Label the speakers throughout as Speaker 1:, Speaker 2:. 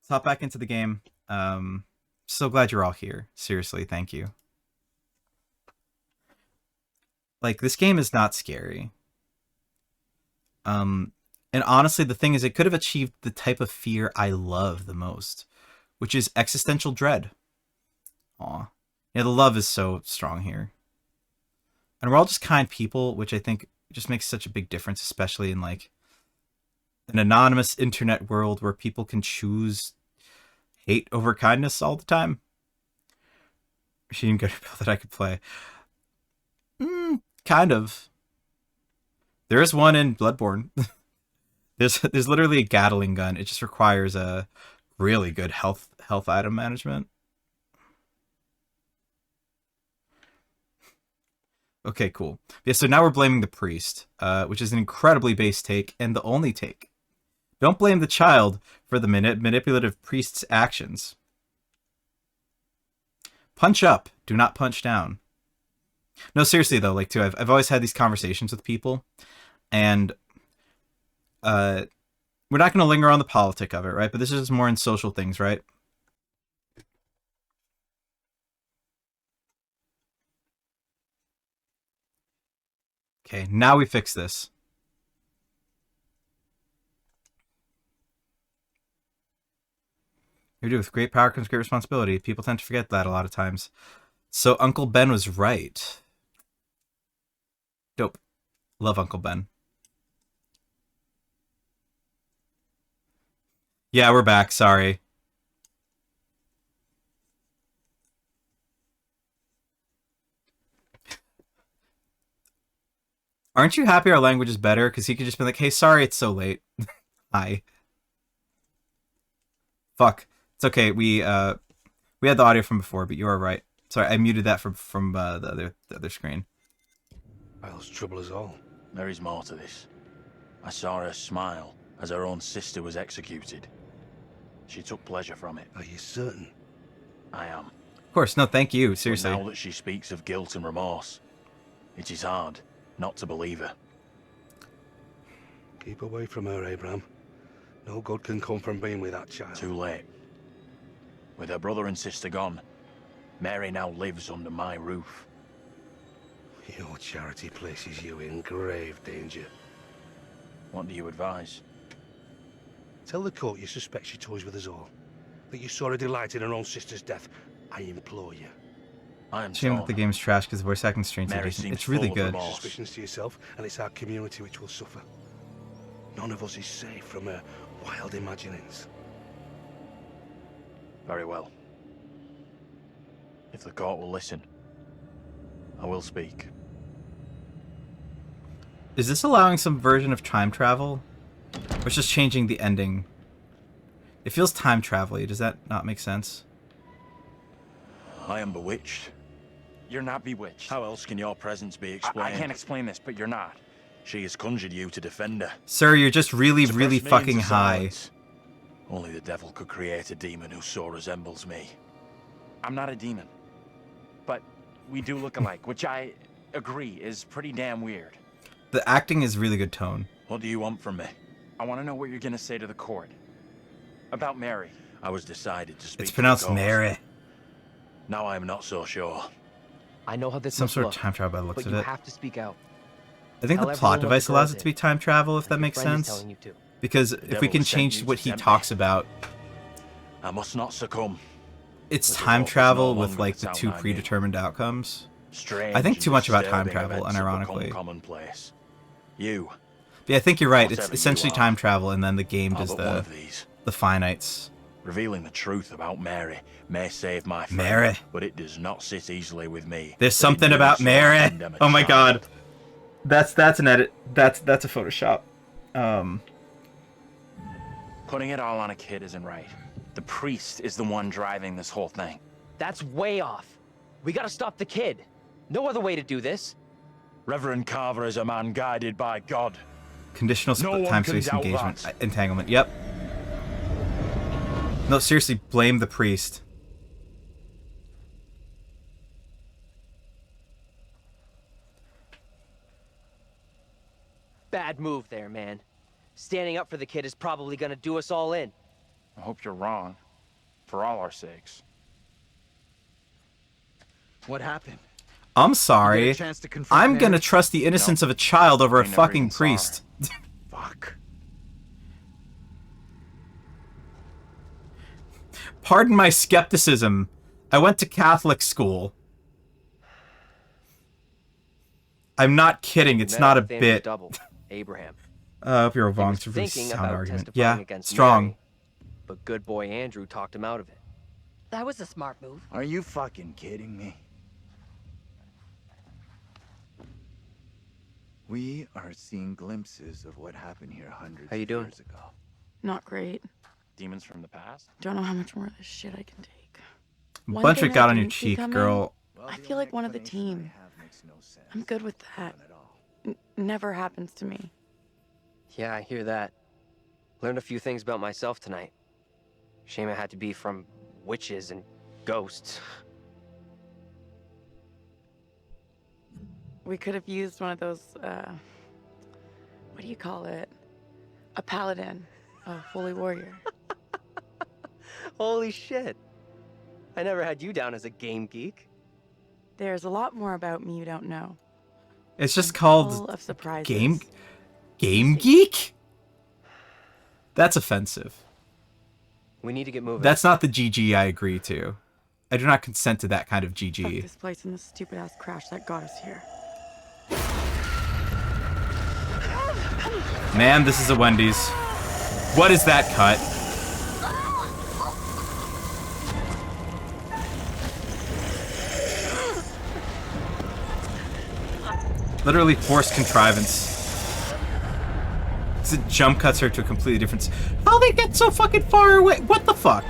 Speaker 1: Let's hop back into the game. So glad you're all here. Seriously, thank you. Like, this game is not scary. Um, and honestly, the thing is, it could have achieved the type of fear I love the most, which is existential dread. Aw. Yeah, the love is so strong here. And we're all just kind people, which I think just makes such a big difference, especially in, like, an anonymous internet world where people can choose hate over kindness all the time. She didn't get a bill that I could play. Kind of. There is one in Bloodborne. There's literally a Gatling gun. It just requires a really good health item management. Okay, cool. Yeah, so now we're blaming the priest, which is an incredibly base take and the only take. Don't blame the child for the manipulative priest's actions. Punch up. Do not punch down. No, seriously though, like too, I've always had these conversations with people, and uh, we're not going to linger on the politic of it, right? But this is more in social things, right? Okay, now we fix this. You do with great power comes great responsibility. People tend to forget that a lot of times. So Uncle Ben was right. Dope. Love Uncle Ben. Yeah, we're back. Sorry. Aren't you happy our language is better? Because he could just be like, hey, sorry it's so late. Hi. Fuck. It's okay. We had the audio from before, but you are right. Sorry, I muted that from the other screen.
Speaker 2: I'll's trouble us all.
Speaker 3: There is more to this. I saw her smile as her own sister was executed. She took pleasure from it.
Speaker 2: Are you certain?
Speaker 3: I am.
Speaker 1: Of course, no, thank you.
Speaker 3: But
Speaker 1: Seriously.
Speaker 3: now that she speaks of guilt and remorse, it is hard not to believe her.
Speaker 2: Keep away from her, Abraham. No good can come from being with that child.
Speaker 3: Too late. With her brother and sister gone, Mary now lives under my roof.
Speaker 2: Your charity places you in grave danger.
Speaker 3: What do you advise?
Speaker 2: Tell the court you suspect she toys with us all. That you saw her delight in her own sister's death. I implore you.
Speaker 3: I am
Speaker 1: Shame that
Speaker 3: torn.
Speaker 1: the game's trash because voice acting constraints are
Speaker 3: Mary
Speaker 1: decent.
Speaker 3: seems
Speaker 1: It's really
Speaker 3: full of
Speaker 1: good.
Speaker 3: remorse.
Speaker 2: Suspicions to yourself, and it's our community which will suffer. None of us is safe from her wild imaginings.
Speaker 3: Very well. If the court will listen, I will speak.
Speaker 1: Is this allowing some version of time travel? Or it's just changing the ending? It feels time travel-y. Does that not make sense?
Speaker 3: I am bewitched.
Speaker 4: You're not bewitched.
Speaker 3: How else can your presence be explained?
Speaker 4: I can't explain this, but you're not.
Speaker 3: She has conjured you to defend her.
Speaker 1: Sir, you're just really,
Speaker 3: Suppress
Speaker 1: really
Speaker 3: me
Speaker 1: fucking
Speaker 3: into
Speaker 1: high.
Speaker 3: silence. Only the devil could create a demon who so resembles me.
Speaker 4: I'm not a demon. But we do look alike, which I agree is pretty damn weird.
Speaker 1: The acting is really good tone.
Speaker 3: What do you want from me?
Speaker 4: I want to know what you're going to say to the court. About Mary.
Speaker 3: I was decided to speak
Speaker 1: It's
Speaker 3: to the
Speaker 1: pronounced
Speaker 3: court.
Speaker 1: Mary.
Speaker 3: Now I am not so sure.
Speaker 5: I know how this
Speaker 1: Some
Speaker 5: must
Speaker 1: sort of
Speaker 5: look,
Speaker 1: time travel by the looks
Speaker 5: but
Speaker 1: of
Speaker 5: you
Speaker 1: it.
Speaker 5: have to speak out.
Speaker 1: I think
Speaker 5: Tell
Speaker 1: the plot
Speaker 5: everyone what
Speaker 1: device
Speaker 5: the
Speaker 1: allows
Speaker 5: girl
Speaker 1: it to be
Speaker 5: did.
Speaker 1: time travel, if
Speaker 5: Like
Speaker 1: that
Speaker 5: your
Speaker 1: makes
Speaker 5: friend is
Speaker 1: sense.
Speaker 5: telling you to.
Speaker 1: Because
Speaker 3: The
Speaker 1: if we
Speaker 3: devil
Speaker 1: can
Speaker 3: sent
Speaker 1: change
Speaker 3: you
Speaker 1: what
Speaker 3: to
Speaker 1: he
Speaker 3: tempt me.
Speaker 1: talks about,
Speaker 3: I must not succumb.
Speaker 1: it's
Speaker 3: But the
Speaker 1: time
Speaker 3: hope is
Speaker 1: travel
Speaker 3: no
Speaker 1: with
Speaker 3: longer
Speaker 1: like
Speaker 3: the
Speaker 1: the two
Speaker 3: town I knew.
Speaker 1: predetermined outcomes.
Speaker 3: Strange
Speaker 1: I think
Speaker 3: and
Speaker 1: too much about time
Speaker 3: disturbing
Speaker 1: travel,
Speaker 3: events have become
Speaker 1: unironically.
Speaker 3: commonplace. You
Speaker 1: But yeah, I think you're right. It's
Speaker 3: Whatever you
Speaker 1: essentially
Speaker 3: are,
Speaker 1: time travel, and then the game
Speaker 3: are
Speaker 1: does
Speaker 3: but one
Speaker 1: the
Speaker 3: of these.
Speaker 1: finites.
Speaker 3: Revealing the truth about Mary may save my friend,
Speaker 1: Mary.
Speaker 3: but it does not sit easily with me.
Speaker 1: There's
Speaker 3: that in
Speaker 1: something
Speaker 3: doing
Speaker 1: about
Speaker 3: so I
Speaker 1: Mary.
Speaker 3: condemn a
Speaker 1: Oh my
Speaker 3: child.
Speaker 1: god. That's an edit. That's a Photoshop.
Speaker 4: Putting it all on a kid isn't right. The priest is the one driving this whole thing.
Speaker 5: That's way off. We gotta stop the kid. No other way to do this.
Speaker 3: Reverend Carver is a man guided by God.
Speaker 1: Conditional
Speaker 3: No one
Speaker 1: time
Speaker 3: can
Speaker 1: space
Speaker 3: doubt
Speaker 1: engagement
Speaker 3: that.
Speaker 1: entanglement. Yep. No, seriously, blame the priest.
Speaker 5: Bad move there, man. Standing up for the kid is probably gonna do us all in.
Speaker 4: I hope you're wrong. For all our sakes.
Speaker 6: What happened?
Speaker 1: I'm
Speaker 6: You
Speaker 1: sorry.
Speaker 6: get a chance to confront
Speaker 1: I'm gonna
Speaker 6: Mary?
Speaker 1: trust the innocence of a child over a
Speaker 3: I never
Speaker 1: fucking
Speaker 3: even saw her.
Speaker 1: priest.
Speaker 6: Fuck.
Speaker 1: Pardon my skepticism. I went to Catholic school. I'm not kidding. It's
Speaker 5: Met
Speaker 1: not a
Speaker 5: Nathaniel's
Speaker 1: bit.
Speaker 5: double, Abraham.
Speaker 1: I hope you're
Speaker 5: He
Speaker 1: wrong.
Speaker 5: was
Speaker 1: It's a really
Speaker 5: thinking
Speaker 1: sound
Speaker 5: about
Speaker 1: argument.
Speaker 5: testifying
Speaker 1: Yeah,
Speaker 5: against
Speaker 1: strong.
Speaker 5: Mary, but good boy Andrew talked him out of it.
Speaker 7: That was a smart move.
Speaker 6: Are you fucking kidding me? We are seeing glimpses of what happened here hundreds
Speaker 5: How you
Speaker 6: of
Speaker 5: doing?
Speaker 6: years ago.
Speaker 7: Not great.
Speaker 4: Demons from the past?
Speaker 7: Don't know how much more of this shit I can take.
Speaker 1: A
Speaker 7: One
Speaker 1: bunch
Speaker 7: thing
Speaker 1: of it got
Speaker 7: I
Speaker 1: on your
Speaker 7: didn't see
Speaker 1: cheek,
Speaker 7: coming-
Speaker 1: girl.
Speaker 6: Well,
Speaker 7: I
Speaker 6: the
Speaker 7: feel
Speaker 6: only
Speaker 7: like one of the
Speaker 6: explanation I
Speaker 7: team.
Speaker 6: have makes no sense.
Speaker 7: I'm good with that.
Speaker 6: None at all.
Speaker 7: Never happens to me.
Speaker 5: Yeah, I hear that. Learned a few things about myself tonight. Shame it had to be from witches and ghosts.
Speaker 7: We could have used one of those, what do you call it? A paladin. A holy warrior.
Speaker 5: Holy shit. I never had you down as a game geek.
Speaker 7: There's a lot more about me you don't know.
Speaker 1: It's just
Speaker 7: Full
Speaker 1: called
Speaker 7: of surprises.
Speaker 1: Game Geek? That's offensive.
Speaker 5: We need to get moving.
Speaker 1: That's not the GG I agree to. I do not consent to that kind of
Speaker 7: Fuck
Speaker 1: GG.
Speaker 7: this place and this stupid ass crash that got us here.
Speaker 1: Man, this is a Wendy's. What is that cut? Literally forced contrivance. It jump cuts her to a completely different. How they get so fucking far away? What the fuck?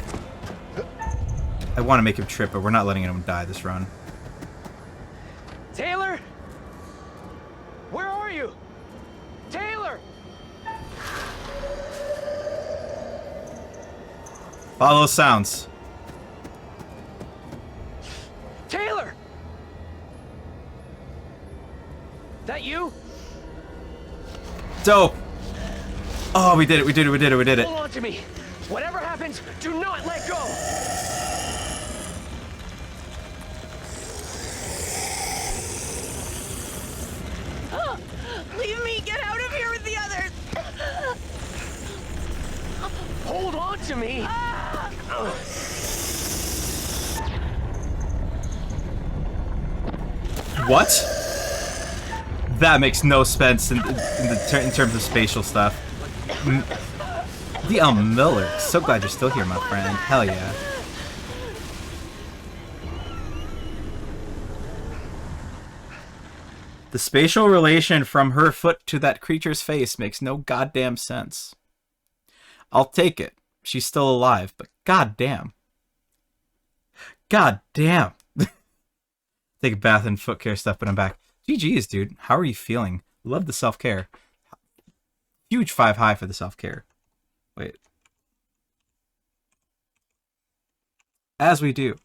Speaker 1: I want to make him trip, but we're not letting him die this run.
Speaker 5: Taylor? Where are you? Taylor!
Speaker 1: Follow those sounds.
Speaker 5: Taylor! That you?
Speaker 1: Dope. Oh, we did it. We did it. We did it. We did it.
Speaker 5: Hold on to me. Whatever happens, do not let go.
Speaker 7: Leave me! Get out of here with the others!
Speaker 5: Hold on to me.
Speaker 1: What? That makes no sense in terms of spatial stuff. D.L. Miller. So glad you're still here, my friend. Hell yeah. The spatial relation from her foot to that creature's face makes no goddamn sense. I'll take it. She's still alive, but goddamn. Goddamn. Take a bath and foot care stuff, but I'm back. GG's, dude. How are you feeling? Love the self-care. Huge 5 high for the self-care. Wait. As we do.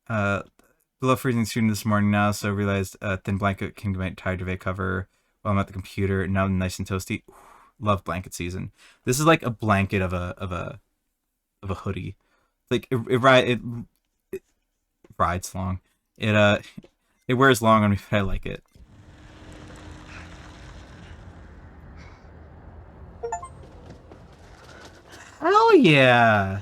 Speaker 1: Below freezing student this morning now, so realized thin blanket can make tired duvet cover while I'm at the computer. Now nice and toasty. Love blanket season. This is like a blanket of a hoodie. Like it rides long. It wears long on me, but I like it. Hell yeah!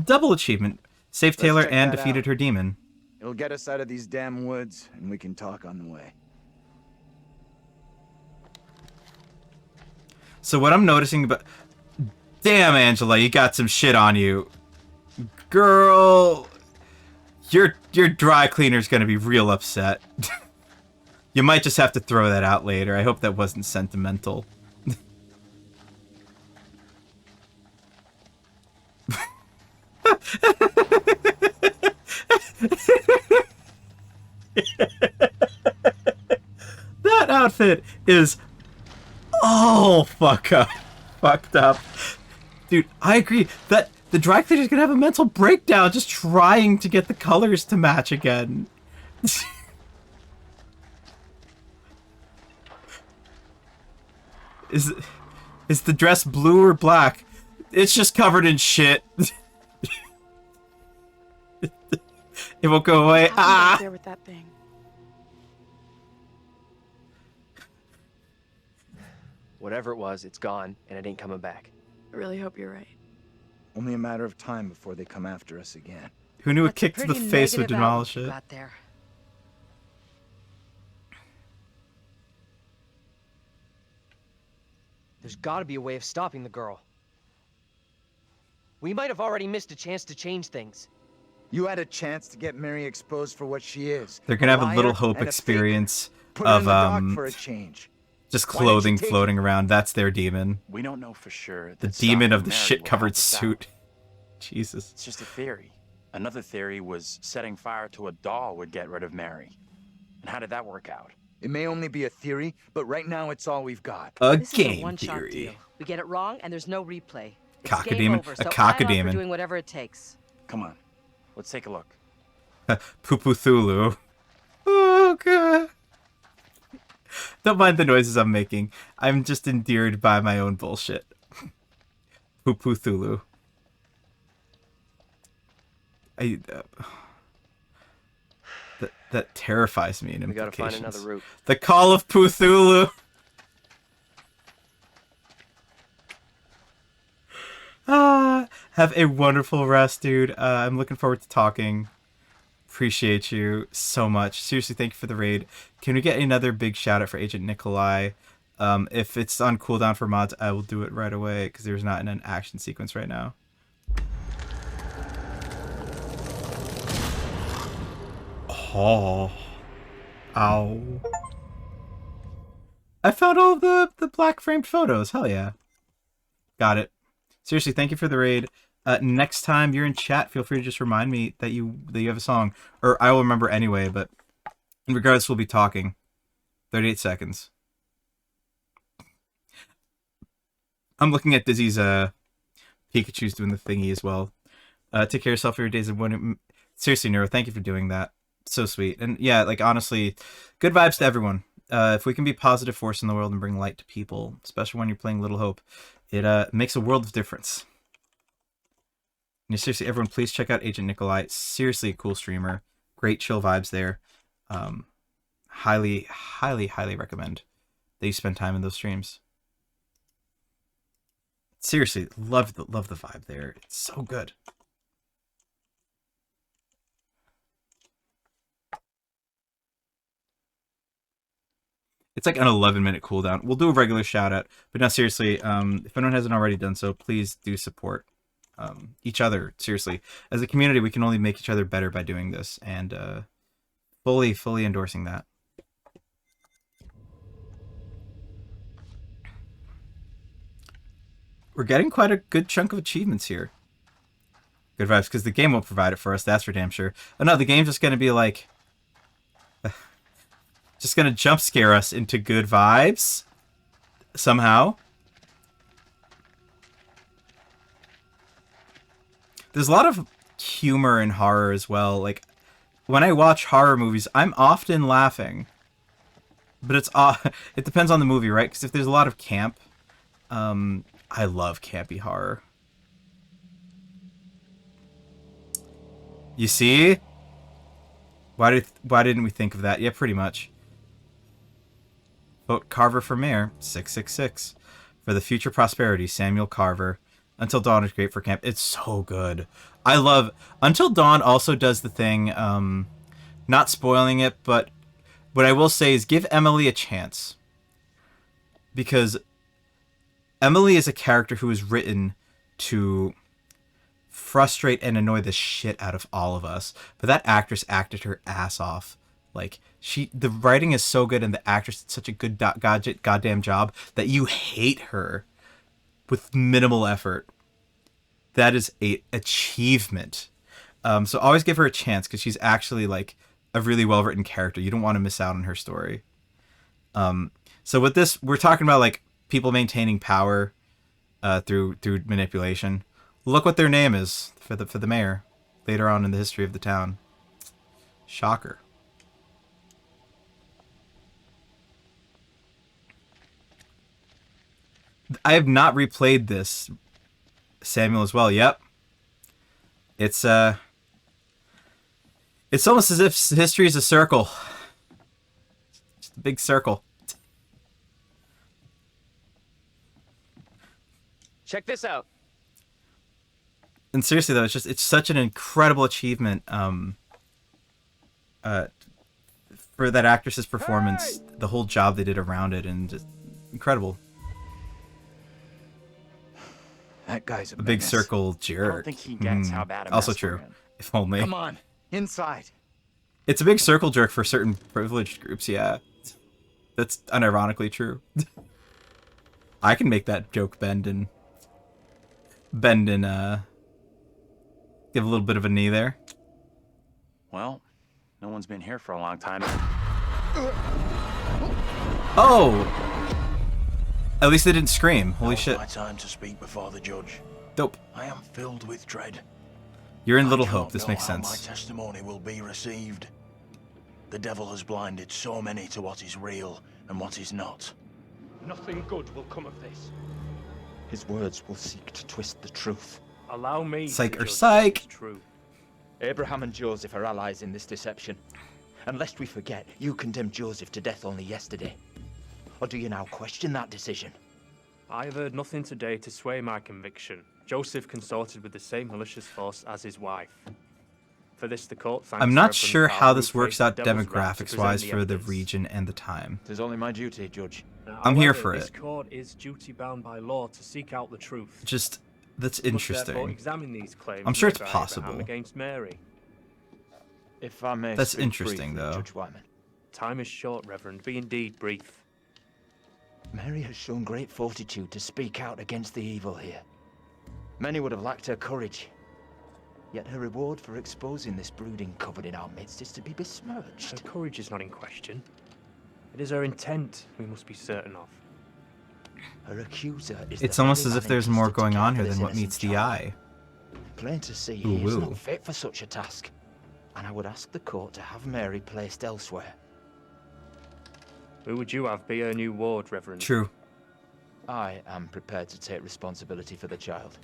Speaker 1: Double achievement. Saved Taylor
Speaker 6: check
Speaker 1: and
Speaker 6: that
Speaker 1: defeated
Speaker 6: out.
Speaker 1: her demon.
Speaker 6: It'll get us out of these damn woods, and we can talk on the way.
Speaker 1: So what I'm noticing about... Damn, Angela, you got some shit on you. Girl... Your dry cleaner's gonna be real upset. You might just have to throw that out later. I hope that wasn't sentimental. That outfit is all fucked up. Dude, I agree that the dry cleaner's gonna have a mental breakdown just trying to get the colors to match again. Is the dress blue or black? It's just covered in shit. It won't go away.
Speaker 7: What happened back there with that thing?
Speaker 5: Whatever it was, it's gone, and it ain't coming back.
Speaker 7: I really hope you're right.
Speaker 6: Only a matter of time before they come after us again.
Speaker 1: Who knew a
Speaker 8: That's
Speaker 1: kick to the
Speaker 8: pretty
Speaker 1: face would
Speaker 8: negative
Speaker 1: demolish
Speaker 8: outlook
Speaker 1: it?
Speaker 8: you got there.
Speaker 5: There's gotta be a way of stopping the girl. We might have already missed a chance to change things.
Speaker 6: You had a chance to get Mary exposed for what she is.
Speaker 1: They're gonna have a
Speaker 6: liar
Speaker 1: Little Hope
Speaker 6: and a fake.
Speaker 1: experience
Speaker 6: Put her in
Speaker 1: of
Speaker 6: the dock for a change.
Speaker 1: just
Speaker 6: Why didn't you
Speaker 1: clothing
Speaker 6: take
Speaker 1: floating around. That's their demon.
Speaker 4: We don't know for sure.
Speaker 1: The
Speaker 4: that
Speaker 1: demon
Speaker 4: stopping
Speaker 1: of the
Speaker 4: Mary will
Speaker 1: shit-covered
Speaker 4: help us out.
Speaker 1: suit. Jesus.
Speaker 4: It's just a theory. Another theory was setting fire to a doll would get rid of Mary. And how did that work out?
Speaker 6: It may only be a theory, but right now it's all we've got.
Speaker 1: A
Speaker 8: This is a
Speaker 1: game
Speaker 8: one-shot
Speaker 1: theory.
Speaker 8: deal. We get it wrong, and there's no replay. It's
Speaker 1: Cockademon-
Speaker 8: game over,
Speaker 1: a
Speaker 8: so I'm up
Speaker 1: cockademon.
Speaker 8: for doing whatever it takes.
Speaker 4: Come on. Let's take a look.
Speaker 1: Poo-poo-thulu. Oh, God. Don't mind the noises I'm making. I'm just endeared by my own bullshit. Poo-poo-thulu. That terrifies me in
Speaker 5: We gotta find
Speaker 1: implications.
Speaker 5: another route.
Speaker 1: The Call of Cthulhu. Have a wonderful rest, dude. I'm looking forward to talking. Appreciate you so much. Seriously, thank you for the raid. Can we get another big shout out for Agent Nikolai? If it's on cooldown for mods, I will do it right away because there's not an action sequence right now. Oh. Ow. I found all of the black framed photos. Hell yeah. Got it. Seriously, thank you for the raid. Next time you're in chat, feel free to just remind me that you have a song. Or I will remember anyway, but regardless, we'll be talking. 38 seconds. I'm looking at Dizzy's Pikachu's doing the thingy as well. Take care of yourself for your days of winning. Seriously, Nero, thank you for doing that. So sweet. And yeah, like honestly, good vibes to everyone. If we can be a positive force in the world and bring light to people, especially when you're playing Little Hope, it makes a world of difference. And seriously, everyone, please check out Agent Nikolai. Seriously, a cool streamer. Great chill vibes there. Highly, highly, highly recommend that you spend time in those streams. Seriously, love the vibe there. It's so good. It's like an 11-minute cooldown. We'll do a regular shout out, but no, seriously, if anyone hasn't already done so, please do support each other. Seriously, as a community, we can only make each other better by doing this, and fully endorsing that. We're getting quite a good chunk of achievements here. Good vibes, because the game won't provide it for us, that's for damn sure. Oh no, the game's just going to be like... just going to jump scare us into good vibes. Somehow. There's a lot of humor in horror as well. Like, when I watch horror movies, I'm often laughing. But it's it depends on the movie, right? Because if there's a lot of camp... I love campy horror. You see? Why didn't we think of that? Yeah, pretty much. Vote Carver for mayor, 666. For the future prosperity, Samuel Carver. Until Dawn is great for camp. It's so good. I love... Until Dawn also does the thing, not spoiling it, but what I will say is give Emily a chance. Because Emily is a character who is written to frustrate and annoy the shit out of all of us. But that actress acted her ass off. Like, the writing is so good and the actress did such a good goddamn job that you hate her with minimal effort. That is a achievement. So always give her a chance because she's actually like a really well-written character. You don't want to miss out on her story. So with this, we're talking about like people maintaining power through manipulation. Look what their name is for the mayor later on in the history of the town. Shocker. I have not replayed this, Samuel, as well. Yep. It's almost as if history is a circle. Just a big circle.
Speaker 5: Check this out.
Speaker 1: And seriously though, it's such an incredible achievement for that actress's performance, the whole job they did around it, and just incredible.
Speaker 6: That guy's
Speaker 1: A big
Speaker 6: menace.
Speaker 1: circle
Speaker 4: I don't
Speaker 1: jerk.
Speaker 4: think he gets how bad a
Speaker 1: Also
Speaker 4: mess we're
Speaker 1: true.
Speaker 4: in.
Speaker 1: If only.
Speaker 6: Come on, inside.
Speaker 1: It's a big circle jerk for certain privileged groups, yeah. That's unironically true. I can make that joke bend and give a little bit of a knee there.
Speaker 4: Well, no one's been here for a long time.
Speaker 1: Oh! At least they didn't scream. Holy
Speaker 3: Now's
Speaker 1: shit.
Speaker 3: my time to speak before the judge.
Speaker 1: Dope.
Speaker 3: I am filled with dread.
Speaker 1: You're in
Speaker 3: I
Speaker 1: Little
Speaker 3: do
Speaker 1: Hope.
Speaker 3: not
Speaker 1: This
Speaker 3: know
Speaker 1: makes
Speaker 3: how
Speaker 1: sense.
Speaker 3: My testimony will be received. The devil has blinded so many to what is real and what is not.
Speaker 9: Nothing good will come of this.
Speaker 10: His words will seek to twist the truth.
Speaker 9: Allow me
Speaker 1: Psych
Speaker 9: to
Speaker 1: or
Speaker 9: judge
Speaker 1: psych.
Speaker 9: what is true.
Speaker 10: Abraham and Joseph are allies in this deception. And lest we forget, you condemned Joseph to death only yesterday. Or do you now question that decision?
Speaker 9: I have heard nothing today to sway my conviction. Joseph consorted with the same malicious force as his wife. For this, the court thanks
Speaker 1: I'm not
Speaker 9: Reverend
Speaker 1: sure
Speaker 9: Carl,
Speaker 1: how
Speaker 9: who
Speaker 1: this works
Speaker 9: faced the
Speaker 1: out
Speaker 9: devil's wrath to
Speaker 1: demographics wise
Speaker 9: present
Speaker 1: for the
Speaker 9: evidence.
Speaker 1: region and the time.
Speaker 10: It is only my duty, Judge.
Speaker 1: I'm here
Speaker 9: However,
Speaker 1: for
Speaker 9: this
Speaker 1: it.
Speaker 9: court is duty-bound by law to seek out the truth.
Speaker 1: Just, that's
Speaker 9: Must therefore
Speaker 1: interesting.
Speaker 9: examine these claims
Speaker 1: I'm sure
Speaker 9: made
Speaker 1: it's
Speaker 9: by
Speaker 1: possible.
Speaker 9: Abraham against Mary.
Speaker 10: If I may
Speaker 1: That's
Speaker 10: speak
Speaker 1: interesting,
Speaker 10: briefly,
Speaker 1: though.
Speaker 10: Judge Wyman.
Speaker 9: Time is short, Reverend. Be indeed brief.
Speaker 10: Mary has shown great fortitude to speak out against the evil here. Many would have lacked her courage. Yet her reward for exposing this brooding covered in our midst is to be
Speaker 9: Her
Speaker 10: besmirched.
Speaker 9: courage is not in question. It is her intent we must be certain of.
Speaker 10: Her accuser is
Speaker 1: It's
Speaker 10: the
Speaker 1: almost
Speaker 10: very
Speaker 1: as if
Speaker 10: man
Speaker 1: there's more
Speaker 10: entrusted to
Speaker 1: going
Speaker 10: care
Speaker 1: on
Speaker 10: for
Speaker 1: here
Speaker 10: this
Speaker 1: than what
Speaker 10: innocent
Speaker 1: meets the
Speaker 10: child.
Speaker 1: eye.
Speaker 10: Plain to see,
Speaker 1: Ooh,
Speaker 10: he is
Speaker 1: woo.
Speaker 10: not fit for such a task. And I would ask the court to have Mary placed elsewhere.
Speaker 9: Who would you have be her new ward, Reverend?
Speaker 1: True.
Speaker 10: I am prepared to take responsibility for the child.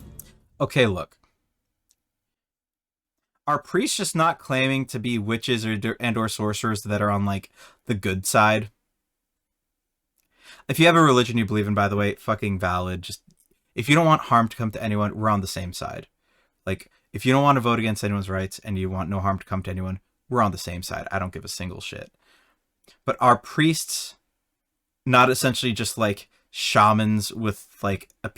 Speaker 1: Okay, look. Are priests just not claiming to be witches or sorcerers that are on, like, the good side? If you have a religion you believe in, by the way, fucking valid. Just, if you don't want harm to come to anyone, we're on the same side. Like, if you don't want to vote against anyone's rights and you want no harm to come to anyone, we're on the same side. I don't give a single shit. But are priests not essentially just, like, shamans with, like, a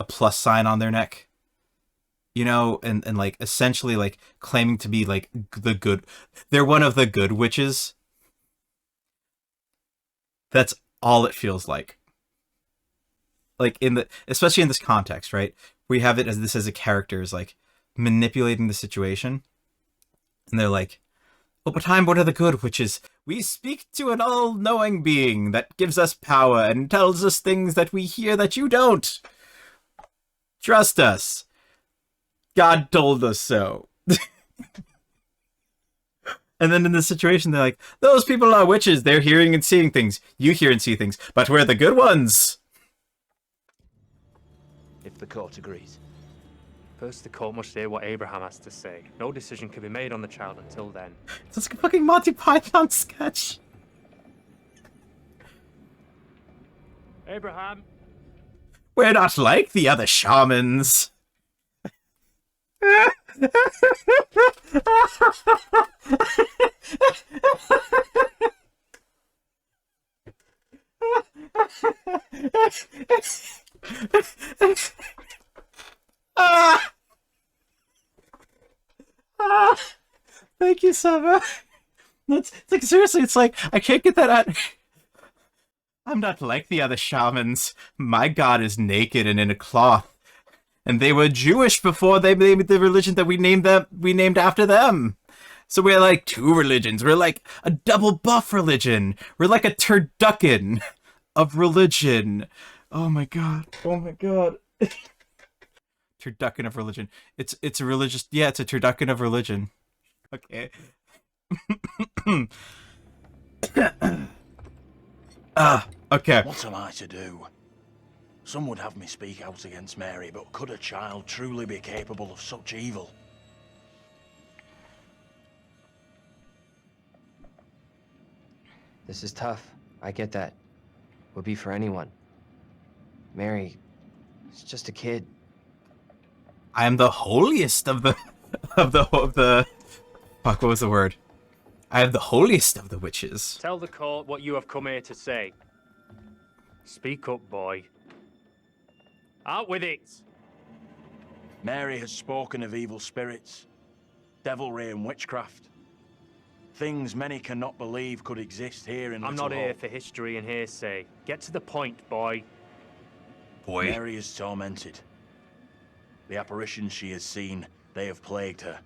Speaker 1: plus sign on their neck? You know, and like essentially like claiming to be like the good, they're one of the good witches. That's all it feels like. Like especially in this context, right? We have it as a character is like manipulating the situation. And they're like, oh, but I'm one of the good witches. We speak to an all-knowing being that gives us power and tells us things that we hear that you don't. Trust us. God told us so. And then in this situation, they're like, those people are witches. They're hearing and seeing things. You hear and see things. But we're the good ones.
Speaker 10: If the court agrees.
Speaker 9: First, the court must hear what Abraham has to say. No decision can be made on the child until then.
Speaker 1: It's like a fucking Monty Python sketch.
Speaker 9: Abraham!
Speaker 1: We're not like the other shamans. Thank you, Summer. It's like seriously, it's like I can't get that out. I'm not like the other shamans. My god is naked and in a cloth. And they were Jewish before they named the religion that we named after them. So we're like two religions. We're like a double buff religion. We're like a turducken of religion. Oh my god. Oh my god. Turducken of religion. It's a religious, yeah, it's a turducken of religion. Okay.
Speaker 3: What
Speaker 1: Okay.
Speaker 3: am I to do? Some would have me speak out against Mary, but could a child truly be capable of such evil?
Speaker 5: This is tough. I get that. Would be for anyone. Mary is just a kid.
Speaker 1: I am the holiest of the of the fuck, what was the word? I am the holiest of the witches.
Speaker 9: Tell the court what you have come here to say. Speak up, boy. Out with it!
Speaker 3: Mary has spoken of evil spirits, devilry and witchcraft. Things many cannot believe could exist here in
Speaker 9: I'm
Speaker 3: Little
Speaker 9: not here
Speaker 3: Hope.
Speaker 9: for history and hearsay. Get to the point, boy.
Speaker 3: Mary is tormented. The apparitions she has seen, they have plagued her,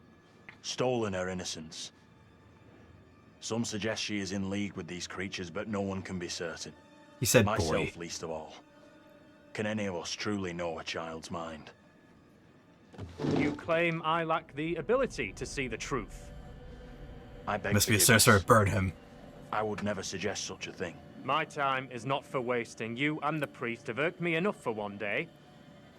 Speaker 3: stolen her innocence. Some suggest she is in league with these creatures, but no one can be certain.
Speaker 1: He said
Speaker 3: Myself
Speaker 1: boy.
Speaker 3: least of all. Can any of us truly know a child's mind?
Speaker 9: You claim I lack the ability to see the truth.
Speaker 3: I beg
Speaker 1: Must be a
Speaker 3: forgiveness.
Speaker 1: sorcerer, burn him.
Speaker 3: I would never suggest such a thing.
Speaker 9: My time is not for wasting. You and the priest have irked me enough for one day.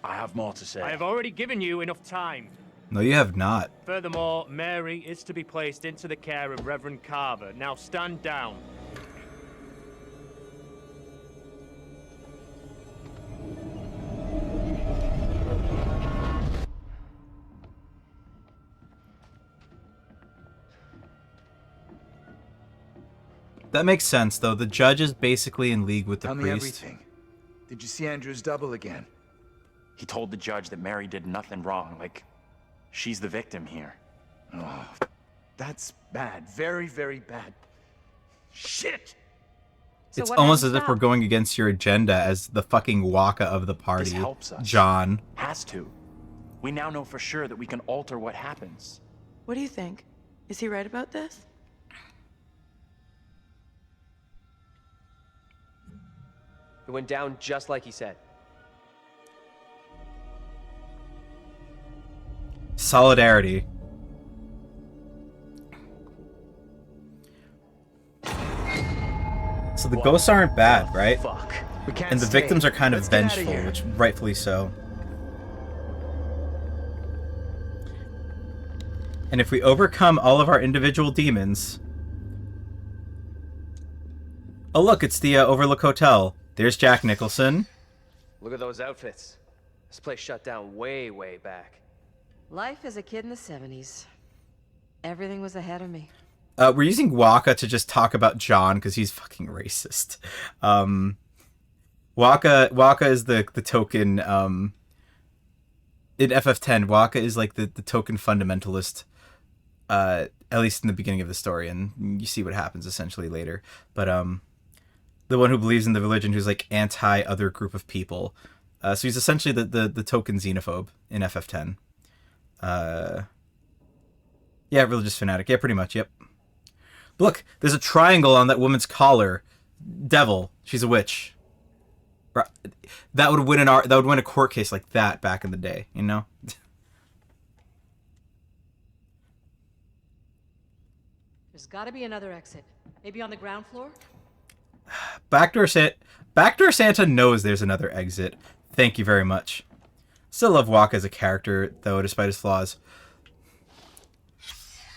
Speaker 3: I have more to say.
Speaker 9: I have already given you enough time.
Speaker 1: No, you have not.
Speaker 9: Furthermore, Mary is to be placed into the care of Reverend Carver. Now stand down.
Speaker 1: That makes sense, though. The judge is basically in league with the
Speaker 6: Tell me
Speaker 1: priest.
Speaker 6: everything. Did you see Andrew's double again?
Speaker 4: He told the judge that Mary did nothing wrong, like she's the victim here.
Speaker 6: Oh, that's bad. Very, very bad. Shit!
Speaker 8: So
Speaker 1: It's
Speaker 8: what
Speaker 1: almost as
Speaker 8: happens
Speaker 1: if we're
Speaker 8: now?
Speaker 1: going against your agenda as the fucking Waka of the party,
Speaker 4: This helps us.
Speaker 1: John.
Speaker 4: Has to. We now know for sure that we can alter what happens.
Speaker 7: What do you think? Is he right about this?
Speaker 5: It went down just like he said.
Speaker 1: Solidarity. So the ghosts aren't bad, right?
Speaker 3: Fuck.
Speaker 6: We can't
Speaker 1: And the
Speaker 6: stay.
Speaker 1: victims are kind of
Speaker 6: Let's get outta
Speaker 1: vengeful,
Speaker 6: here.
Speaker 1: which rightfully so. And if we overcome all of our individual demons... Oh look, it's the Overlook Hotel. There's Jack Nicholson.
Speaker 5: Look at those outfits. This place shut down way, way back.
Speaker 8: Life as a kid in the 70s. Everything was ahead of me.
Speaker 1: We're using Waka to just talk about John because he's fucking racist. Waka is the token in FF10. Waka is like the token fundamentalist, at least in the beginning of the story, and you see what happens essentially later. But the one who believes in the religion, who's like anti other group of people. So he's essentially the token xenophobe in FF10. Yeah, religious fanatic. Yeah, pretty much. Yep. Look, there's a triangle on that woman's collar. Devil. She's a witch. That would win a court case like that back in the day, you know?
Speaker 8: There's gotta be another exit. Maybe on the ground floor?
Speaker 1: Backdoor Santa knows there's another exit. Thank you very much. Still love Waka as a character, though, despite his flaws.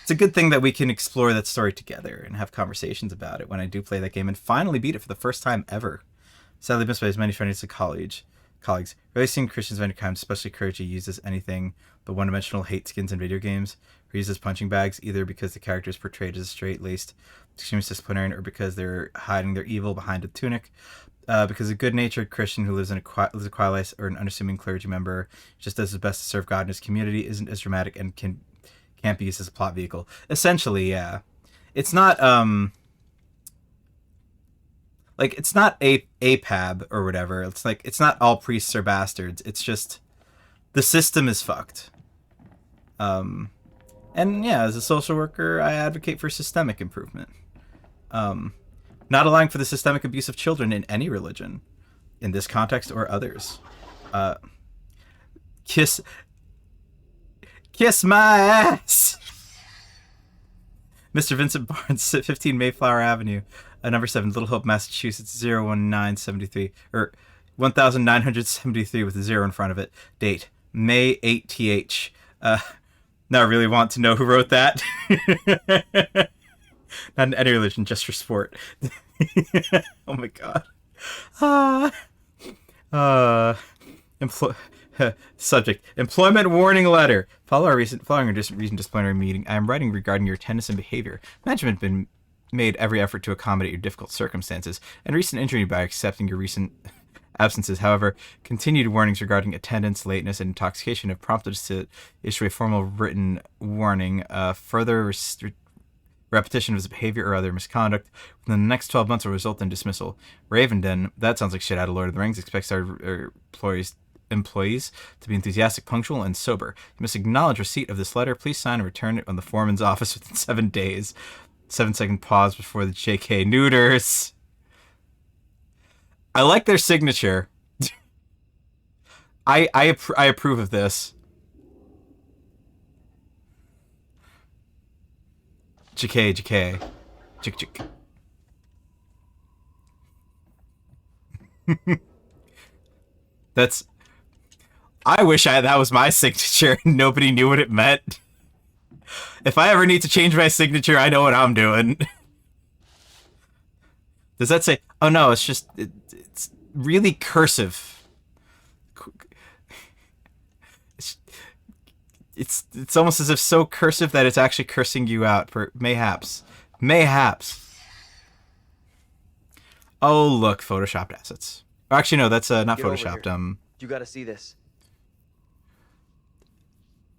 Speaker 1: It's a good thing that we can explore that story together and have conversations about it when I do play that game and finally beat it for the first time ever. Sadly missed by his many friends and colleagues. Really seeing Christians of any kind, especially Courage, uses anything but one-dimensional hate skins in video games, or uses punching bags, either because the character is portrayed as a straight-laced, extremist disciplinarian, or because they're hiding their evil behind a tunic. Because a good-natured Christian who lives a quiet life, or an unassuming clergy member just does his best to serve God and his community, isn't as dramatic and can't be used as a plot vehicle. Essentially, yeah. It's not, like, it's not APAB or whatever. It's like, it's not all priests are bastards. It's just, the system is fucked. And yeah, as a social worker, I advocate for systemic improvement. Not allowing for the systemic abuse of children in any religion, in this context or others. Kiss my ass! Mr. Vincent Barnes, 15 Mayflower Avenue, number 7, Little Hope, Massachusetts, 01973. Or 1973 with a 0 in front of it. Date, May 8th. Now I really want to know who wrote that. Not in any religion, just for sport. Oh my god. Subject: employment warning letter. Following our recent disciplinary meeting, I am writing regarding your attendance and behavior. Management has been made every effort to accommodate your difficult circumstances and recent injury by accepting your recent absences. However, continued warnings regarding attendance, lateness, and intoxication have prompted us to issue a formal written warning. Further repetition of his behavior or other misconduct within the next 12 months will result in dismissal. Ravenden, that sounds like shit out of Lord of the Rings, expects our employees to be enthusiastic, punctual, and sober. You must acknowledge receipt of this letter. Please sign and return it on the foreman's office within 7 days. 7-second pause before the JK neuters. I like their signature. I approve of this. JK. Jik. That's... I wish that was my signature and nobody knew what it meant. If I ever need to change my signature, I know what I'm doing. Does that say... Oh no, it's just... It's really cursive. It's almost as if so cursive that it's actually cursing you out. Mayhaps. Oh, look. Photoshopped assets. Or actually, no, that's not
Speaker 5: Get over
Speaker 1: photoshopped.
Speaker 5: here. You gotta see this.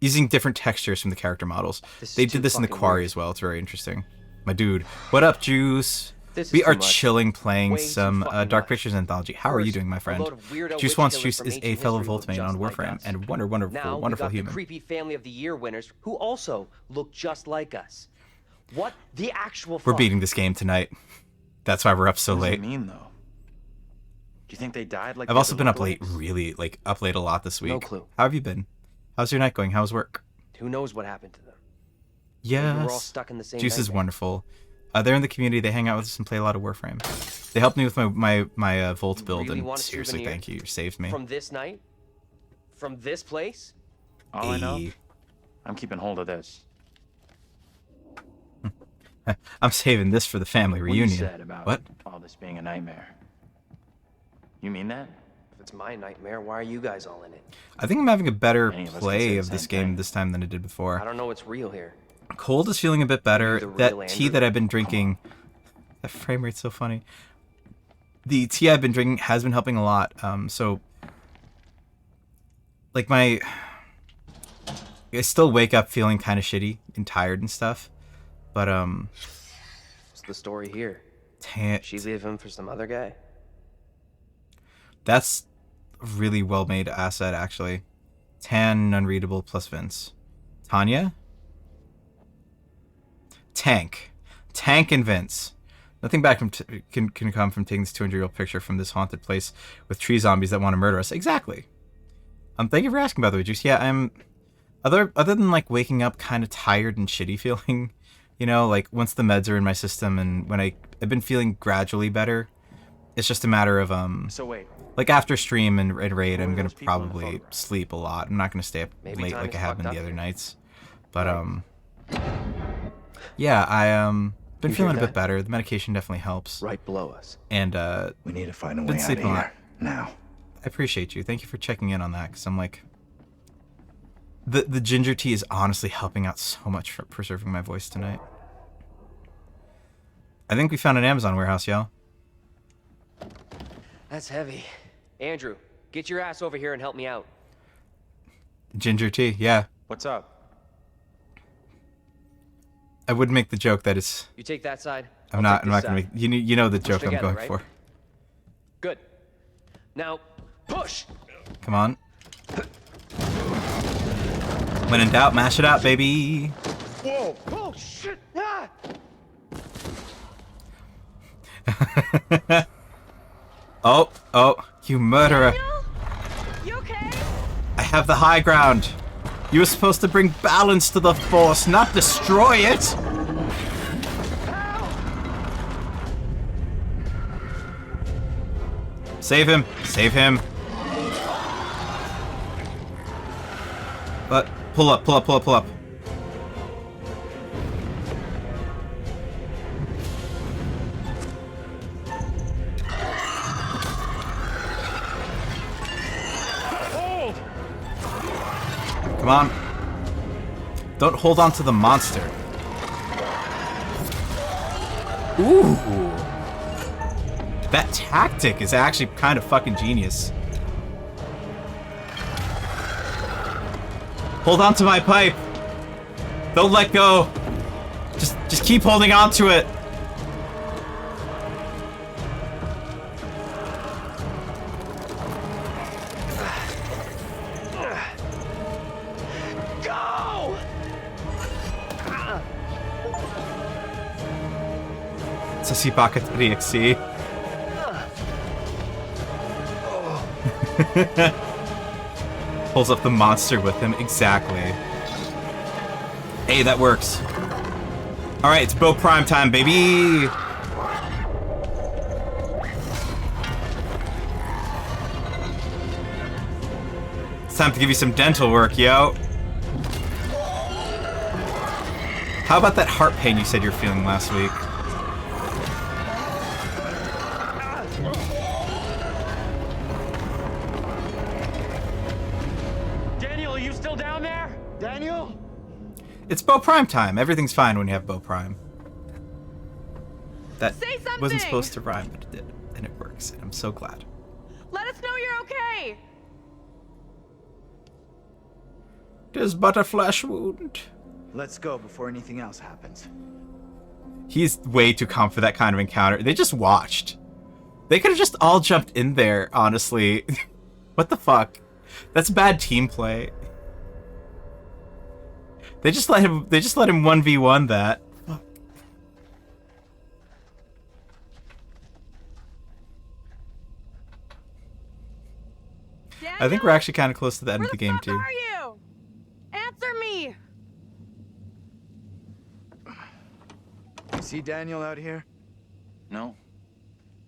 Speaker 1: Using different textures from the character models. They did this in the
Speaker 5: fucking
Speaker 1: Quarry
Speaker 5: weird.
Speaker 1: as well. It's very interesting. My dude. What up, Juice?
Speaker 5: This
Speaker 1: We
Speaker 5: is
Speaker 1: are
Speaker 5: too much.
Speaker 1: chilling playing
Speaker 5: Way too
Speaker 1: some
Speaker 5: fucking
Speaker 1: Dark
Speaker 5: much.
Speaker 1: Pictures Anthology. How are you
Speaker 5: First,
Speaker 1: doing, my
Speaker 5: a
Speaker 1: friend?
Speaker 5: load of weirdo
Speaker 1: Juice
Speaker 5: witch
Speaker 1: Wants
Speaker 5: killers
Speaker 1: Juice
Speaker 5: from
Speaker 1: is
Speaker 5: ancient
Speaker 1: a fellow
Speaker 5: history look
Speaker 1: Voltmate
Speaker 5: just
Speaker 1: on
Speaker 5: like
Speaker 1: Warframe
Speaker 5: us.
Speaker 1: and wonderful
Speaker 5: Now
Speaker 1: wonderful
Speaker 5: we got
Speaker 1: human.
Speaker 5: the creepy family of the year winners who also look just like us. What the actual
Speaker 1: We're
Speaker 5: fuck?
Speaker 1: beating this game tonight. That's why we're up so
Speaker 4: What does
Speaker 1: late.
Speaker 4: it mean, though? Do you think they died like
Speaker 1: I've
Speaker 4: the
Speaker 1: also
Speaker 4: other
Speaker 1: been up late,
Speaker 4: lookalikes?
Speaker 1: really, up late a lot this week.
Speaker 5: No clue.
Speaker 1: How have you been? How's your night going? How's work?
Speaker 5: Who knows what happened to them? Maybe we're all
Speaker 1: Yes.
Speaker 5: stuck in the same
Speaker 1: Juice is
Speaker 5: nightmare.
Speaker 1: wonderful. They're in the community. They hang out with us and play a lot of Warframe. They helped me with my Volt build,
Speaker 5: really
Speaker 1: and
Speaker 5: want a
Speaker 1: seriously,
Speaker 5: souvenir
Speaker 1: thank you. You saved me.
Speaker 5: From this night? From this place?
Speaker 4: All I know,
Speaker 1: Ayy.
Speaker 4: I'm keeping hold of this.
Speaker 1: I'm saving this for the family
Speaker 4: What
Speaker 1: reunion.
Speaker 4: you said about
Speaker 1: What?
Speaker 4: all this being a nightmare. You mean that?
Speaker 5: If it's my nightmare, why are you guys all in it?
Speaker 1: I think I'm having a better
Speaker 4: Many of us can
Speaker 1: play
Speaker 4: say the
Speaker 1: of this
Speaker 4: same
Speaker 1: game
Speaker 4: thing.
Speaker 1: this time than I did
Speaker 5: I
Speaker 1: before.
Speaker 5: don't know what's real here.
Speaker 1: Cold is feeling a bit better.
Speaker 5: the
Speaker 1: That
Speaker 5: real
Speaker 1: tea
Speaker 5: Andrew?
Speaker 1: that I've been drinking, that frame rate's so funny. The tea I've been drinking has been helping a lot. So, like I still wake up feeling kind of shitty and tired and stuff, but
Speaker 5: What's the story here? She leave him for some other guy?
Speaker 1: That's a really well made asset actually. Tan unreadable plus Vince. Tanya? Tank and Vince. Nothing bad can come from taking this 200-year-old picture from this haunted place with tree zombies that want to murder us. Exactly. Thank you for asking, by the way, Juice. Yeah, I'm... Other than, waking up kind of tired and shitty feeling, once the meds are in my system and when I've been feeling gradually better, it's just a matter of,
Speaker 4: So wait,
Speaker 1: after stream and raid,
Speaker 4: Who
Speaker 1: I'm
Speaker 4: are
Speaker 1: going
Speaker 4: those
Speaker 1: to
Speaker 4: people in the
Speaker 1: probably
Speaker 4: photograph?
Speaker 1: sleep a lot. I'm not going to stay up
Speaker 5: Maybe
Speaker 1: late
Speaker 5: time
Speaker 1: like I
Speaker 5: is
Speaker 1: have been
Speaker 5: fucked
Speaker 1: the
Speaker 5: up
Speaker 1: other
Speaker 5: here.
Speaker 1: nights. But, yeah, been
Speaker 5: You
Speaker 1: feeling a
Speaker 5: hear
Speaker 1: bit
Speaker 5: that?
Speaker 1: better. The medication definitely helps.
Speaker 5: Right below us.
Speaker 1: And
Speaker 2: We need to find a
Speaker 1: Been
Speaker 2: way out of
Speaker 1: sleeping a lot.
Speaker 2: here. Now.
Speaker 1: I appreciate you. Thank you for checking in on that, because I'm the ginger tea is honestly helping out so much for preserving my voice tonight. I think we found an Amazon warehouse, y'all.
Speaker 5: That's heavy. Andrew, get your ass over here and help me out.
Speaker 1: Ginger tea, yeah.
Speaker 4: what's up?
Speaker 1: I would make the joke that it's...
Speaker 5: You take that side.
Speaker 1: I'm
Speaker 5: I'll
Speaker 1: not
Speaker 5: take
Speaker 1: going
Speaker 5: this
Speaker 1: to
Speaker 5: side.
Speaker 1: make... You know the joke I'm
Speaker 5: together,
Speaker 1: going
Speaker 5: right?
Speaker 1: for.
Speaker 5: Good. Now, push!
Speaker 1: Come on. When in doubt, mash it out, baby.
Speaker 5: Whoa! Oh, shit! Ah!
Speaker 1: Oh, you murderer.
Speaker 7: You okay?
Speaker 1: I have the high ground. You were supposed to bring balance to the Force, not destroy it. Save him! Save him! But pull up, pull up, pull up, pull up. Come on. Don't hold on to the monster. Ooh. That tactic is actually kind of fucking genius. Hold on to my pipe. Don't let go. Just keep holding on to it.
Speaker 5: Go!
Speaker 1: Co si pak reakcí? Pulls up the monster with him. Exactly. Hey, that works. Alright, it's Bo Prime time, baby! It's time to give you some dental work, yo. How about that heart pain you said you're feeling last week?
Speaker 4: Daniel, are you still down there? Daniel?
Speaker 1: It's Bo Prime time. Everything's fine when you have Bo Prime. That
Speaker 7: Say something!
Speaker 1: wasn't supposed to rhyme, but it did. And it works. And I'm so glad.
Speaker 7: Let us know you're okay.
Speaker 1: Tis but a flesh wound.
Speaker 6: Let's go before anything else happens.
Speaker 1: He's way too calm for that kind of encounter. They just watched. They could have just all jumped in there, honestly. What the fuck? That's bad team play. They just let him 1v1 that. Fuck. I think we're actually kind of close to the end of the game too.
Speaker 7: Where the fuck are you? Answer me.
Speaker 6: See Daniel out here?
Speaker 4: No.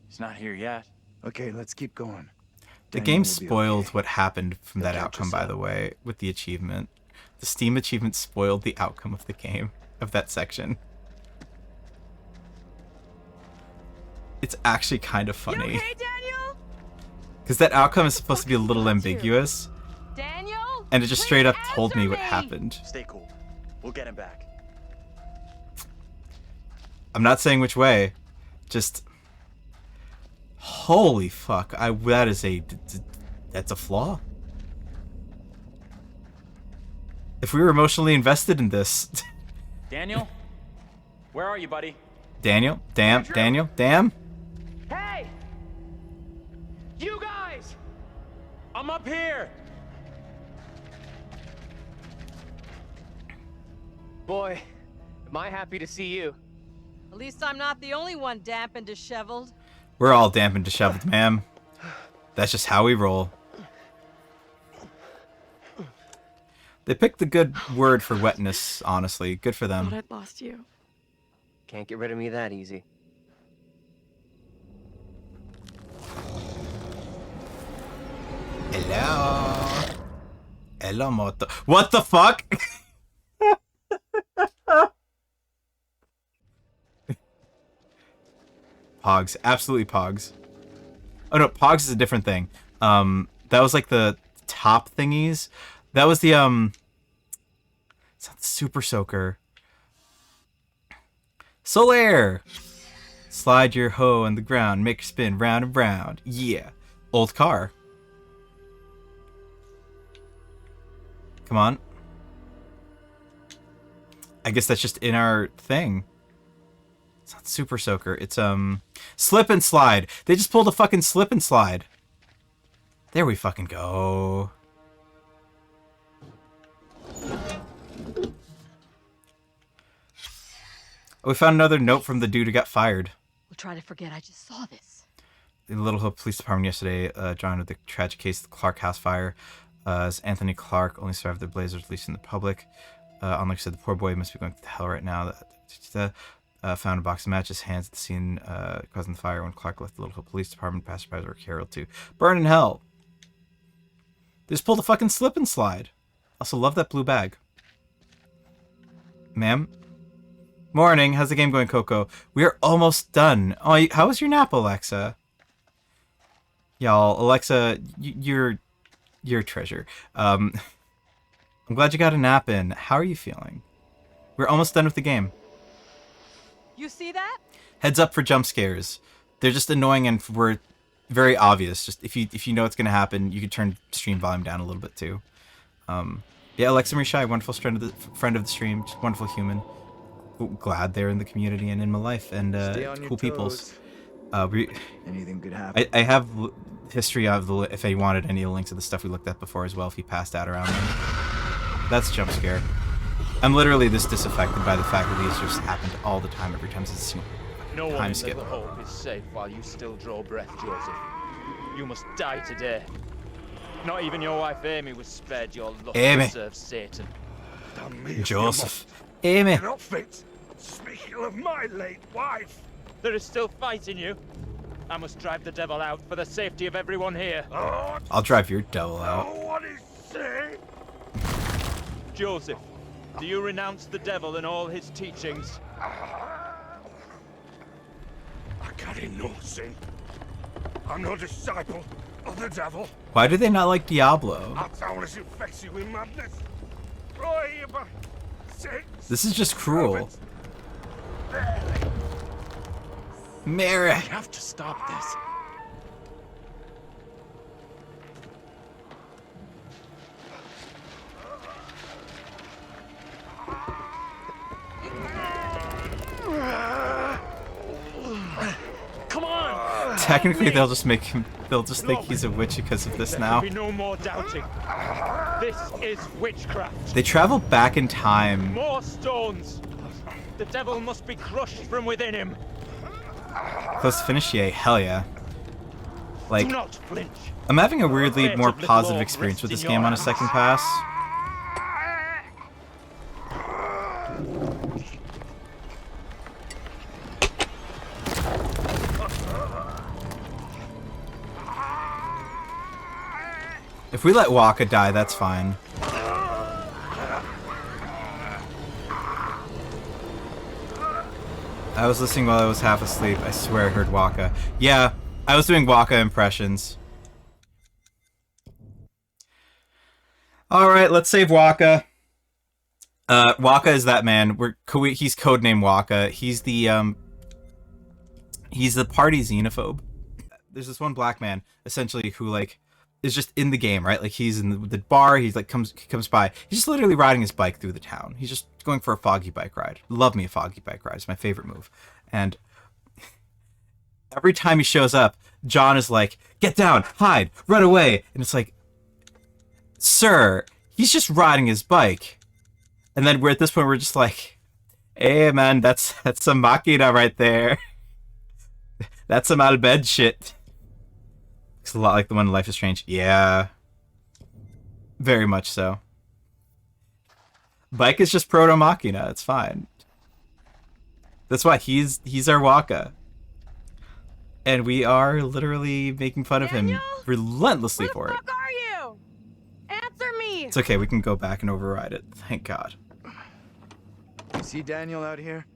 Speaker 4: He's not here yet.
Speaker 6: Okay, let's keep going.
Speaker 1: The
Speaker 6: Daniel
Speaker 1: game
Speaker 6: will be
Speaker 1: spoiled
Speaker 6: okay.
Speaker 1: what happened from
Speaker 6: Look
Speaker 1: that
Speaker 6: out
Speaker 1: outcome, by
Speaker 6: yourself.
Speaker 1: the way, with the achievement. The Steam achievement spoiled the outcome of the game, of that section. It's actually kind of
Speaker 7: You
Speaker 1: funny.
Speaker 7: okay, Daniel?
Speaker 1: Because that outcome is supposed to be a little ambiguous,
Speaker 7: Daniel?
Speaker 1: and it just
Speaker 7: Please
Speaker 1: straight up told
Speaker 7: answer
Speaker 1: me what
Speaker 7: me.
Speaker 1: happened.
Speaker 3: Stay cool. We'll get him back.
Speaker 1: I'm not saying which way, just... Holy fuck, that's a flaw. If we were emotionally invested in this...
Speaker 4: Daniel? Where are you, buddy?
Speaker 1: Daniel? Damn,
Speaker 4: Andrew?
Speaker 1: Daniel? Damn?
Speaker 4: Hey! You guys! I'm up here!
Speaker 5: Boy, am I happy to see you.
Speaker 8: At least I'm not the only one damp and disheveled.
Speaker 1: We're all damp and disheveled, ma'am. That's just how we roll. They picked the good word for wetness, honestly. Good for
Speaker 7: I thought
Speaker 1: them.
Speaker 7: I'd lost you.
Speaker 5: Can't get rid of me that easy.
Speaker 1: Hello. Hello, moto. What the fuck? Pogs. Absolutely Pogs. Oh no, Pogs is a different thing. That was like the top thingies. That was the, it's not the Super Soaker. Solaire! Slide your hoe on the ground, make her spin round and round. Yeah. Old car. Come on. I guess that's just in our thing. It's not Super Soaker. It's, Slip and Slide. They just pulled a fucking Slip and Slide. There we fucking go. We found another note from the dude who got fired.
Speaker 8: We'll try to forget I just saw this.
Speaker 1: The Little Hope Police Department yesterday, drawn with the tragic case of the Clark House fire. As Anthony Clark only survived the blaze released in the public. Unlike I said, the poor boy must be going to hell right now. found a box of matches, hands at the scene, causing the fire. When Clark left the local police department, passersby were caroled to burn in hell. They just pulled a fucking slip and slide. Also, love that blue bag. Ma'am? Morning. How's the game going, Coco? We are almost done. Oh, how was your nap, Alexa? Y'all, Alexa, you're a treasure. I'm glad you got a nap in. How are you feeling? We're almost done with the game.
Speaker 8: You see that?
Speaker 1: Heads up for jump scares. They're just annoying and we're very obvious. Just if you know what's gonna happen, you can turn stream volume down a little bit too. Yeah, Alexa Marishai, wonderful friend of the stream, just wonderful human. Glad they're in the community and in my life, and cool peoples.
Speaker 6: Anything could happen.
Speaker 1: I have history of the if I wanted any links of the stuff we looked at before as well. If you passed out around them, that's jump scare. I'm literally this disaffected by the fact that these just happened all the time every time it's a
Speaker 10: No one
Speaker 1: time
Speaker 10: in
Speaker 1: skip.
Speaker 10: Little Hope is safe while you still draw breath, Joseph. You must die today. Not even your wife Amy was spared your lust
Speaker 1: Amy.
Speaker 10: to serve Satan.
Speaker 2: Damn me if
Speaker 1: Joseph.
Speaker 2: you're
Speaker 1: Amy.
Speaker 2: not fit. Speaking of my late wife.
Speaker 10: There is still fight in you. I must drive the devil out for the safety of everyone here.
Speaker 2: Oh,
Speaker 1: I'll drive your devil out.
Speaker 2: what is say?
Speaker 10: Joseph, do you renounce the devil and all his teachings?
Speaker 2: I carry no sin. I'm no disciple of the devil.
Speaker 1: Why do they not like Diablo?
Speaker 2: Our town is infected with madness. Roy, by six.
Speaker 1: This is just cruel. Mary.
Speaker 4: We have to stop this. Come on!
Speaker 1: Technically, they'll just make him. They'll just think he's a witch because of this
Speaker 10: There
Speaker 1: now.
Speaker 10: can be no more doubting. This is witchcraft.
Speaker 1: They travel back in time.
Speaker 10: More stones. The devil must be crushed from within him.
Speaker 1: Close to finish? Yay, hell yeah. Like,
Speaker 10: Do not flinch.
Speaker 1: I'm having a weirdly
Speaker 10: Fate
Speaker 1: more
Speaker 10: of the
Speaker 1: positive
Speaker 10: Lord
Speaker 1: experience with
Speaker 10: rests
Speaker 1: this
Speaker 10: in your
Speaker 1: game on a
Speaker 10: hands.
Speaker 1: second pass. If we let Waka die, that's fine. I was listening while I was half asleep. I swear I heard Waka. Yeah, I was doing Waka impressions. Alright, let's save Waka. Waka is that man. He's codename Waka. He's the party xenophobe. There's this one black man, essentially, who, like, is just in the game, right? Like, he's in the bar, he comes by. He's just literally riding his bike through the town. He's just going for a foggy bike ride. Love me a foggy bike ride. It's my favorite move. And every time he shows up, John is like, get down, hide, run away. And it's like, sir, he's just riding his bike. And then we're at this point, we're just like, hey, man, that's some Machina right there. That's some Albed shit. Looks a lot like the one in Life is Strange. Yeah. Very much so. Bike is just Proto Machina. It's fine. That's why he's our Waka. And we are literally making fun of him relentlessly for it.
Speaker 8: Where the fuck are you? Answer me!
Speaker 1: It's okay, we can go back and override it. Thank God.
Speaker 6: You see Daniel out here?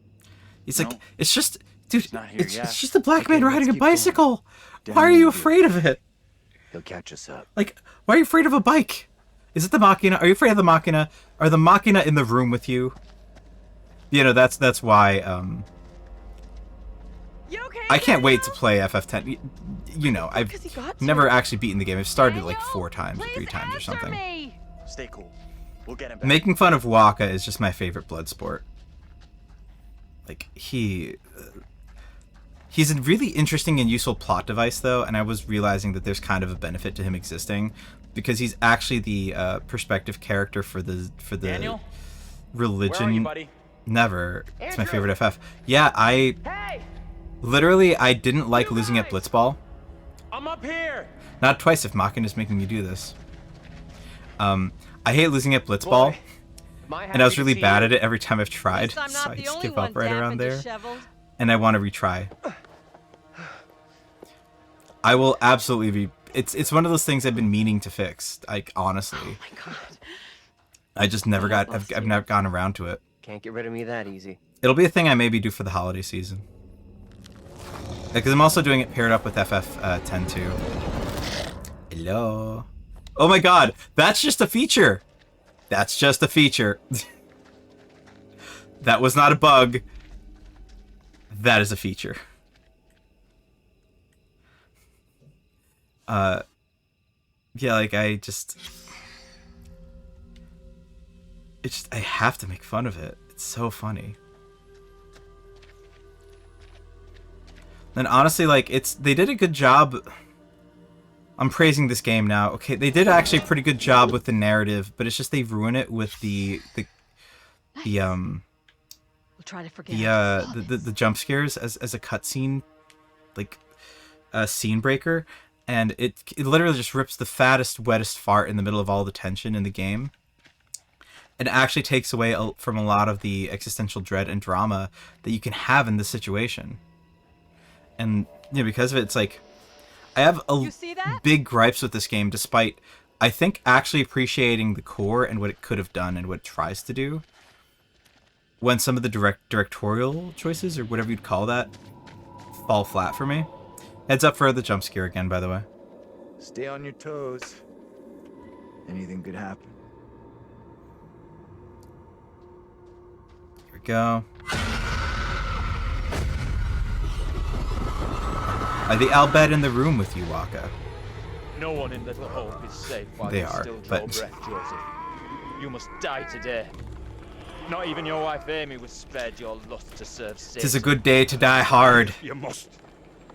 Speaker 1: He's like, it's just... Dude,
Speaker 4: not here
Speaker 1: it's
Speaker 4: yet.
Speaker 1: just a black
Speaker 6: Okay,
Speaker 1: man
Speaker 6: let's
Speaker 1: riding a
Speaker 6: keep going.
Speaker 1: bicycle. Why are
Speaker 6: Daniel
Speaker 1: you
Speaker 6: will do
Speaker 1: afraid of it?
Speaker 6: He'll catch us up.
Speaker 1: Like, why are you afraid of a bike? Is it the Machina? Are you afraid of the Machina? Are the Machina in the room with you? You know, that's why,
Speaker 8: You okay,
Speaker 1: I can't wait to
Speaker 8: Daniel?
Speaker 1: play FF10. You know, I've
Speaker 8: 'Cause he got
Speaker 1: never
Speaker 8: you.
Speaker 1: actually beaten the game. I've started it like
Speaker 8: Daniel,
Speaker 1: 4 times or
Speaker 8: please
Speaker 1: 3 times or
Speaker 8: answer
Speaker 1: something.
Speaker 8: me.
Speaker 3: Stay cool. We'll get him back.
Speaker 1: Making fun of Waka is just my favorite blood sport. Like, he's a really interesting and useful plot device, though, and I was realizing that there's kind of a benefit to him existing, because he's actually the perspective character for the
Speaker 4: Daniel?
Speaker 1: religion.
Speaker 4: Where are you, buddy?
Speaker 1: Never. It's my
Speaker 4: Andrew!
Speaker 1: favorite FF. Yeah, I didn't like
Speaker 4: You
Speaker 1: losing at
Speaker 4: guys!
Speaker 1: Blitzball.
Speaker 4: I'm up here.
Speaker 1: Not twice if Machina is making me do this. I hate losing at Blitzball.
Speaker 4: Boy.
Speaker 1: and I was really bad at it every time I've tried, so I just give up right around there. And I want to retry. I will absolutely be. It's one of those things I've been meaning to fix. Like, honestly.
Speaker 7: Oh my god.
Speaker 1: I just never got. I've never gotten around to it.
Speaker 5: Can't get rid of me that easy.
Speaker 1: It'll be a thing I maybe do for the holiday season. Because I'm also doing it paired up with FF10 too. Hello. Oh my god, that's just a feature. That's just a feature. That was not a bug. That is a feature. Yeah, like I have to make fun of it. It's so funny. And honestly, like, they did a good job. I'm praising this game now. Okay, they did actually a pretty good job with the narrative, but it's just they ruin it with the
Speaker 8: We'll try to forget
Speaker 1: the jump scares as a cutscene, like a scene breaker, and it literally just rips the fattest, wettest fart in the middle of all the tension in the game. It actually takes away from a lot of the existential dread and drama that you can have in this situation. And because of it, it's like I have big gripes with this game, despite I think actually appreciating the core and what it could have done and what it tries to do. When some of the directorial choices, or whatever you'd call that, fall flat for me. Heads up for the jump scare again, by the way.
Speaker 6: Stay on your toes. Anything could happen.
Speaker 1: Here we go. Are the Al Bhed in the room with you, Wakka?
Speaker 10: No one in Little Hope is safe while
Speaker 1: They
Speaker 10: you
Speaker 1: are,
Speaker 10: still draw
Speaker 1: but...
Speaker 10: breath, Joseph. You must die today. Not even your wife Amy was spared your lust to serve Satan.
Speaker 1: 'Tis a good day to die hard.
Speaker 2: You must.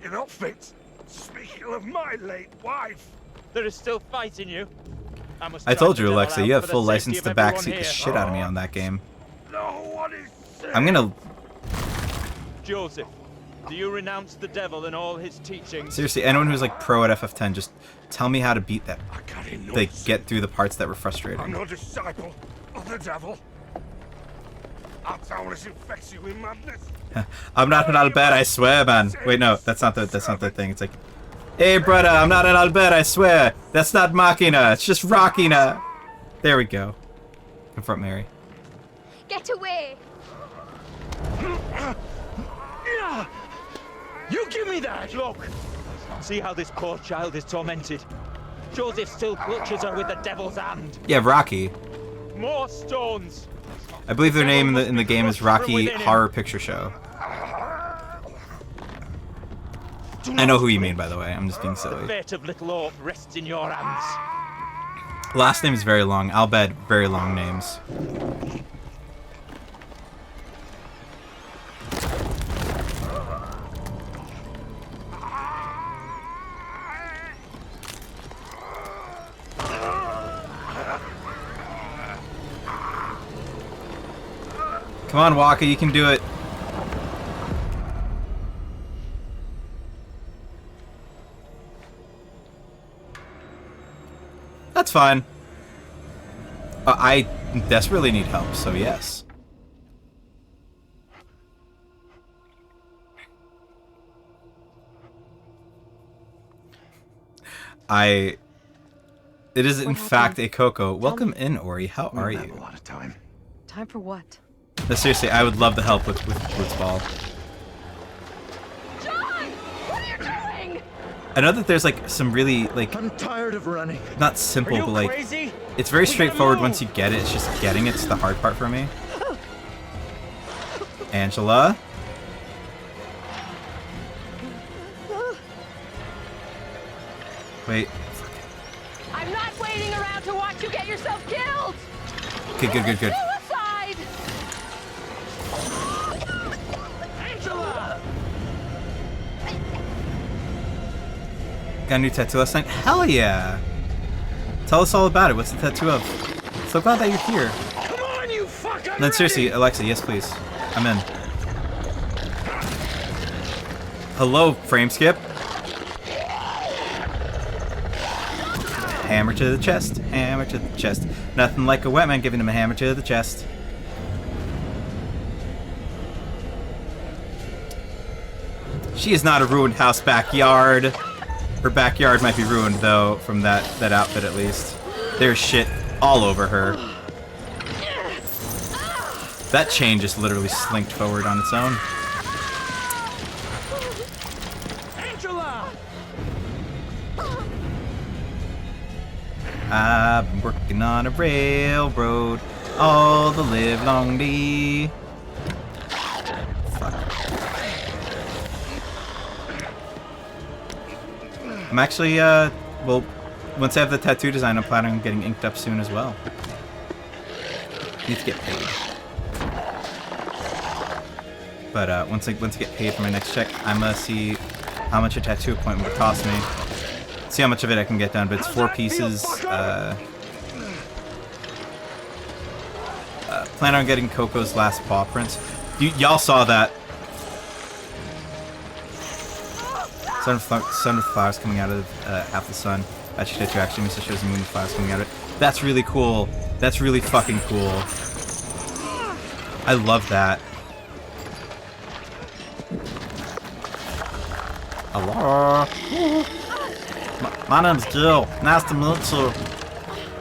Speaker 2: You're not fit. Speaking of my late wife.
Speaker 10: There is still fight in you.
Speaker 1: I told you, Alexa, you have full license to backseat the shit out of me on that game.
Speaker 2: No one is safe.
Speaker 1: I'm gonna...
Speaker 10: Joseph, do you renounce the devil and all his teachings?
Speaker 1: Seriously, anyone who's like pro at FF10, just tell me how to beat that.
Speaker 2: I got in no
Speaker 1: Like,
Speaker 2: sin.
Speaker 1: get through the parts that were frustrating.
Speaker 2: I'm no disciple of the devil. Our town is infects you with madness.
Speaker 1: I'm not an Al Bhed, I swear, man. Wait, no, that's not the thing. It's like, hey, brother, I'm not an Al Bhed, I swear. That's not Machina, it's just Rockina. There we go. Confront Mary.
Speaker 11: Get away!
Speaker 10: You give me that! Look! See how this poor child is tormented. Joseph still clutches her with the devil's hand.
Speaker 1: Yeah, Rocky.
Speaker 10: More stones!
Speaker 1: I believe their name in the game is Rocky Horror Picture Show. I know who you mean, by the way. I'm just being
Speaker 10: The
Speaker 1: silly.
Speaker 10: fate of Little Hope rests in your hands.
Speaker 1: Last name is very long. Al Bhed, very long names. Come on, Wakka, you can do it. That's fine. I desperately need help, so yes. It is in fact a Coco. Welcome in, Ori. How are you?
Speaker 6: We don't have a lot of time.
Speaker 8: Time for what?
Speaker 1: No, seriously, I would love the help with Blitzball.
Speaker 11: John! What are you doing?
Speaker 1: I know that there's like some really like
Speaker 6: I'm tired of running.
Speaker 1: not simple, but like
Speaker 10: Crazy?
Speaker 1: it's very straightforward once you get it. It's just getting it's the hard part for me. Angela. Wait.
Speaker 11: I'm not waiting around to watch you get yourself killed!
Speaker 1: Okay, good.
Speaker 11: Suicide!
Speaker 10: Angela!
Speaker 1: Got a new tattoo last night? Hell yeah! Tell us all about it. What's the tattoo of? So glad that you're here.
Speaker 10: Come on, you fucker!
Speaker 1: And then seriously, Alexa, yes please. I'm in. Hello, frame skip. Hammer to the chest. Hammer to the chest. Nothing like a wet man giving him a hammer to the chest. She is not a ruined house backyard. Her backyard might be ruined, though, from that outfit at least. There's shit all over her. That chain just literally slinked forward on its own.
Speaker 10: Angela!
Speaker 1: I've been working on a railroad all the livelong day. Fuck. I'm actually, well, once I have the tattoo design, I'm planning on getting inked up soon as well. Need to get paid. But once I get paid for my next check, I'm gonna see how much a tattoo appointment would cost me. See how much of it I can get done, but it's 4 pieces. Plan on getting Coco's last paw prints. Y'all saw that. Sun with flowers coming out of half the sun. That tattoo actually means it shows the moon with flowers coming out of it. That's really cool. That's really fucking cool. I love that. Hello. My name's Gil. Nice to meet you.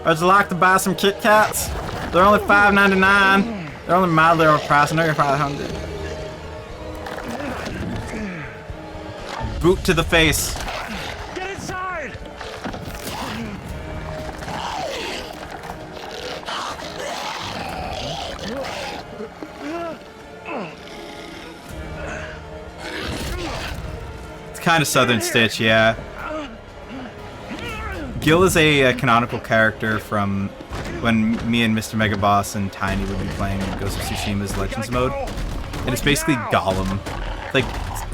Speaker 1: Would you like to buy some Kit Kats? They're only $5.99. They're only mildly overpriced. I know you're probably hungry. Boot to the face.
Speaker 10: Get inside!
Speaker 1: It's kind of Southern Stitch, yeah. Gil is a canonical character from when me and Mr. Megaboss and Tiny would be playing Ghost of Tsushima's Legends mode. And it's basically Gollum. Like,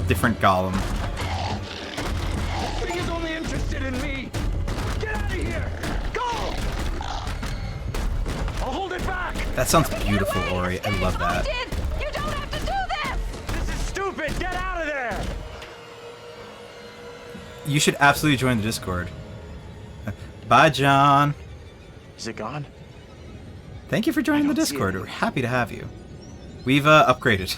Speaker 1: different Gollum.
Speaker 10: He's only interested in me! Get out of here! Go! I'll hold it back!
Speaker 1: That sounds beautiful, Ori. I love that.
Speaker 11: You don't have to do this!
Speaker 10: This is stupid! Get out of there!
Speaker 1: You should absolutely join the Discord. Bye, John.
Speaker 4: Is it gone?
Speaker 1: Thank you for joining the Discord. We're happy to have you. We've upgraded.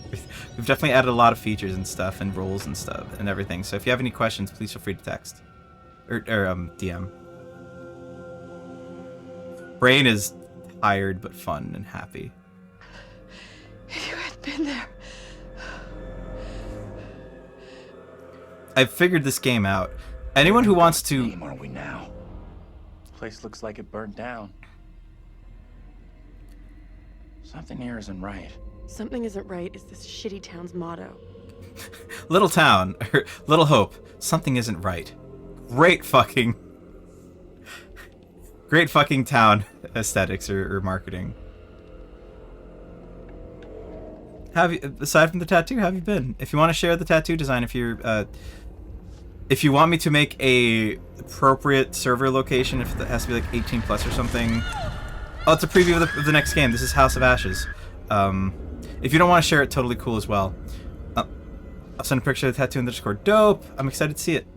Speaker 1: We've definitely added a lot of features and stuff, and roles and stuff, and everything. So if you have any questions, please feel free to text or DM. Brain is tired but fun and happy.
Speaker 7: If you had been there.
Speaker 1: I've figured this game out. Anyone who wants to...
Speaker 10: Where are we now?
Speaker 4: Place looks like it burned down. Something here isn't right.
Speaker 7: Something isn't right is this shitty town's motto.
Speaker 1: Little town, or Little Hope, something isn't right. Great fucking town aesthetics or marketing. Have you, aside from the tattoo, how have you been? If you want to share the tattoo design, if you want me to make a appropriate server location, if it has to be like 18 plus or something. Oh, it's a preview of the next game. This is House of Ashes. If you don't want to share it, totally cool as well. I'll send a picture of the tattoo in the Discord. Dope! I'm excited to see it.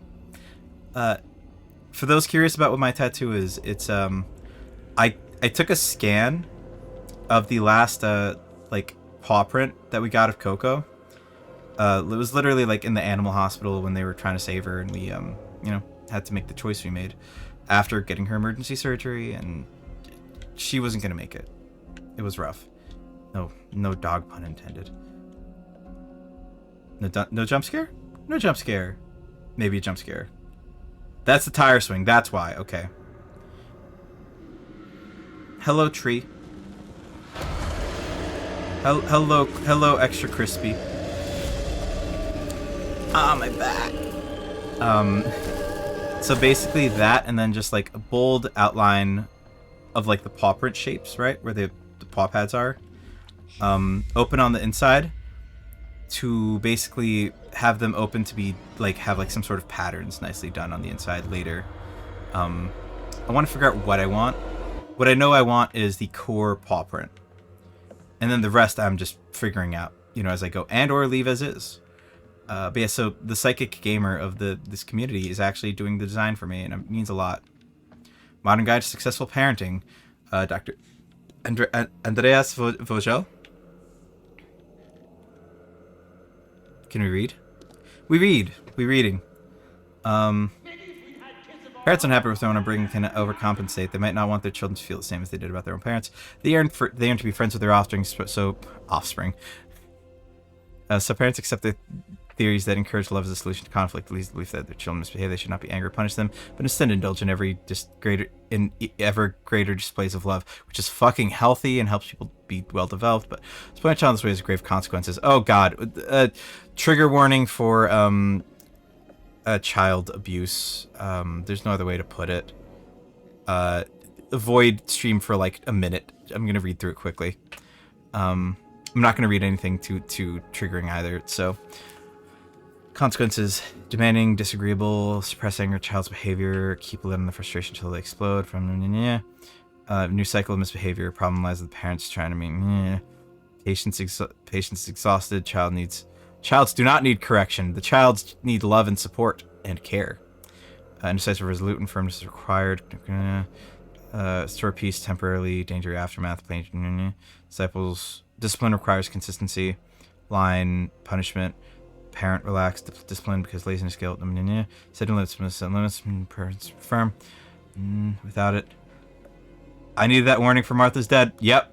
Speaker 1: For those curious about what my tattoo is, it's I took a scan of the last like paw print that we got of Coco. It was literally like in the animal hospital when they were trying to save her, and we you know, had to make the choice we made after getting her emergency surgery, and she wasn't gonna make it. It was rough. No dog pun intended. No jump scare? No jump scare. Maybe a jump scare. That's the tire swing. That's why. Okay. Hello, tree. Hello, extra crispy. Ah, my back. So basically that, and then just like a bold outline of like the paw print shapes, right? Where the paw pads are. Open on the inside to basically have them open to be like, have like some sort of patterns nicely done on the inside later. I want to figure out what I want. What I know I want is the core paw print. And then the rest I'm just figuring out, you know, as I go, and or leave as is. But yeah, so the psychic gamer of this community is actually doing the design for me, and it means a lot. Modern Guide to Successful Parenting. Dr. Andreas Vogel. Can we read? We read. We reading. Parents unhappy with their own upbringing can overcompensate. They might not want their children to feel the same as they did about their own parents. They yearn to be friends with their offspring. So parents accept the theories that encourage love as a solution to conflict, leads to the belief that their children misbehave. They should not be angry or punish them, but instead indulge in ever greater displays of love, which is fucking healthy and helps people be well developed. But disappointing a child in this way has grave consequences. Oh God, trigger warning for child abuse. There's no other way to put it. Avoid stream for like a minute. I'm gonna read through it quickly. I'm not gonna read anything too triggering either. So, consequences: demanding, disagreeable, suppress anger, child's behavior, keep letting the frustration until they explode. New cycle of misbehavior. Problem lies with the parents trying to mean. Patience exhausted. Childs do not need correction. The childs need love and support and care. Indecisive, resolute, and firmness is required. Store peace temporarily. Danger aftermath. Discipline requires consistency. Line punishment. Parent relaxed. Discipline because laziness, guilt. Setting limits. Parents firm. Without it. I needed that warning for Martha's Dead. Yep.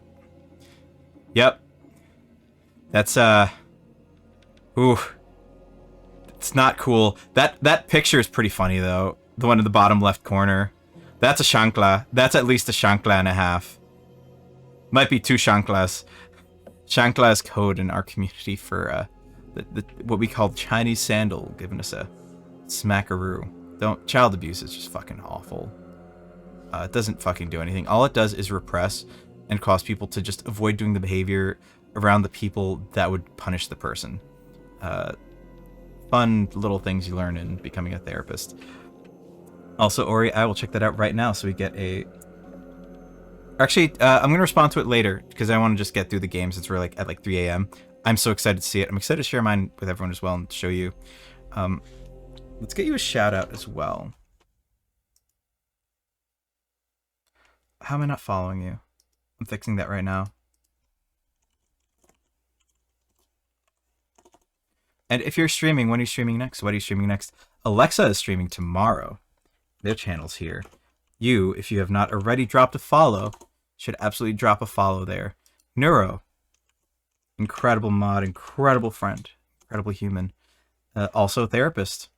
Speaker 1: That's ooh. It's not cool. That picture is pretty funny though. The one in the bottom left corner. That's a shankla. That's at least a shankla and a half. Might be 2 shanklas. Shankla is code in our community for what we call Chinese sandal, giving us a smackaroo. Child abuse is just fucking awful. It doesn't fucking do anything. All it does is repress and cause people to just avoid doing the behavior around the people that would punish the person. Fun little things you learn in becoming a therapist. Also, Ori, I will check that out right now so we get a... Actually, I'm going to respond to it later because I want to just get through the game since we're at 3 a.m. I'm so excited to see it. I'm excited to share mine with everyone as well and show you. Let's get you a shout out as well. How am I not following you? I'm fixing that right now. And if you're streaming, when are you streaming next? What are you streaming next? Alexa is streaming tomorrow. Their channel's here. You, if you have not already dropped a follow, should absolutely drop a follow there. Neuro. Incredible mod, incredible friend, incredible human. Also a therapist.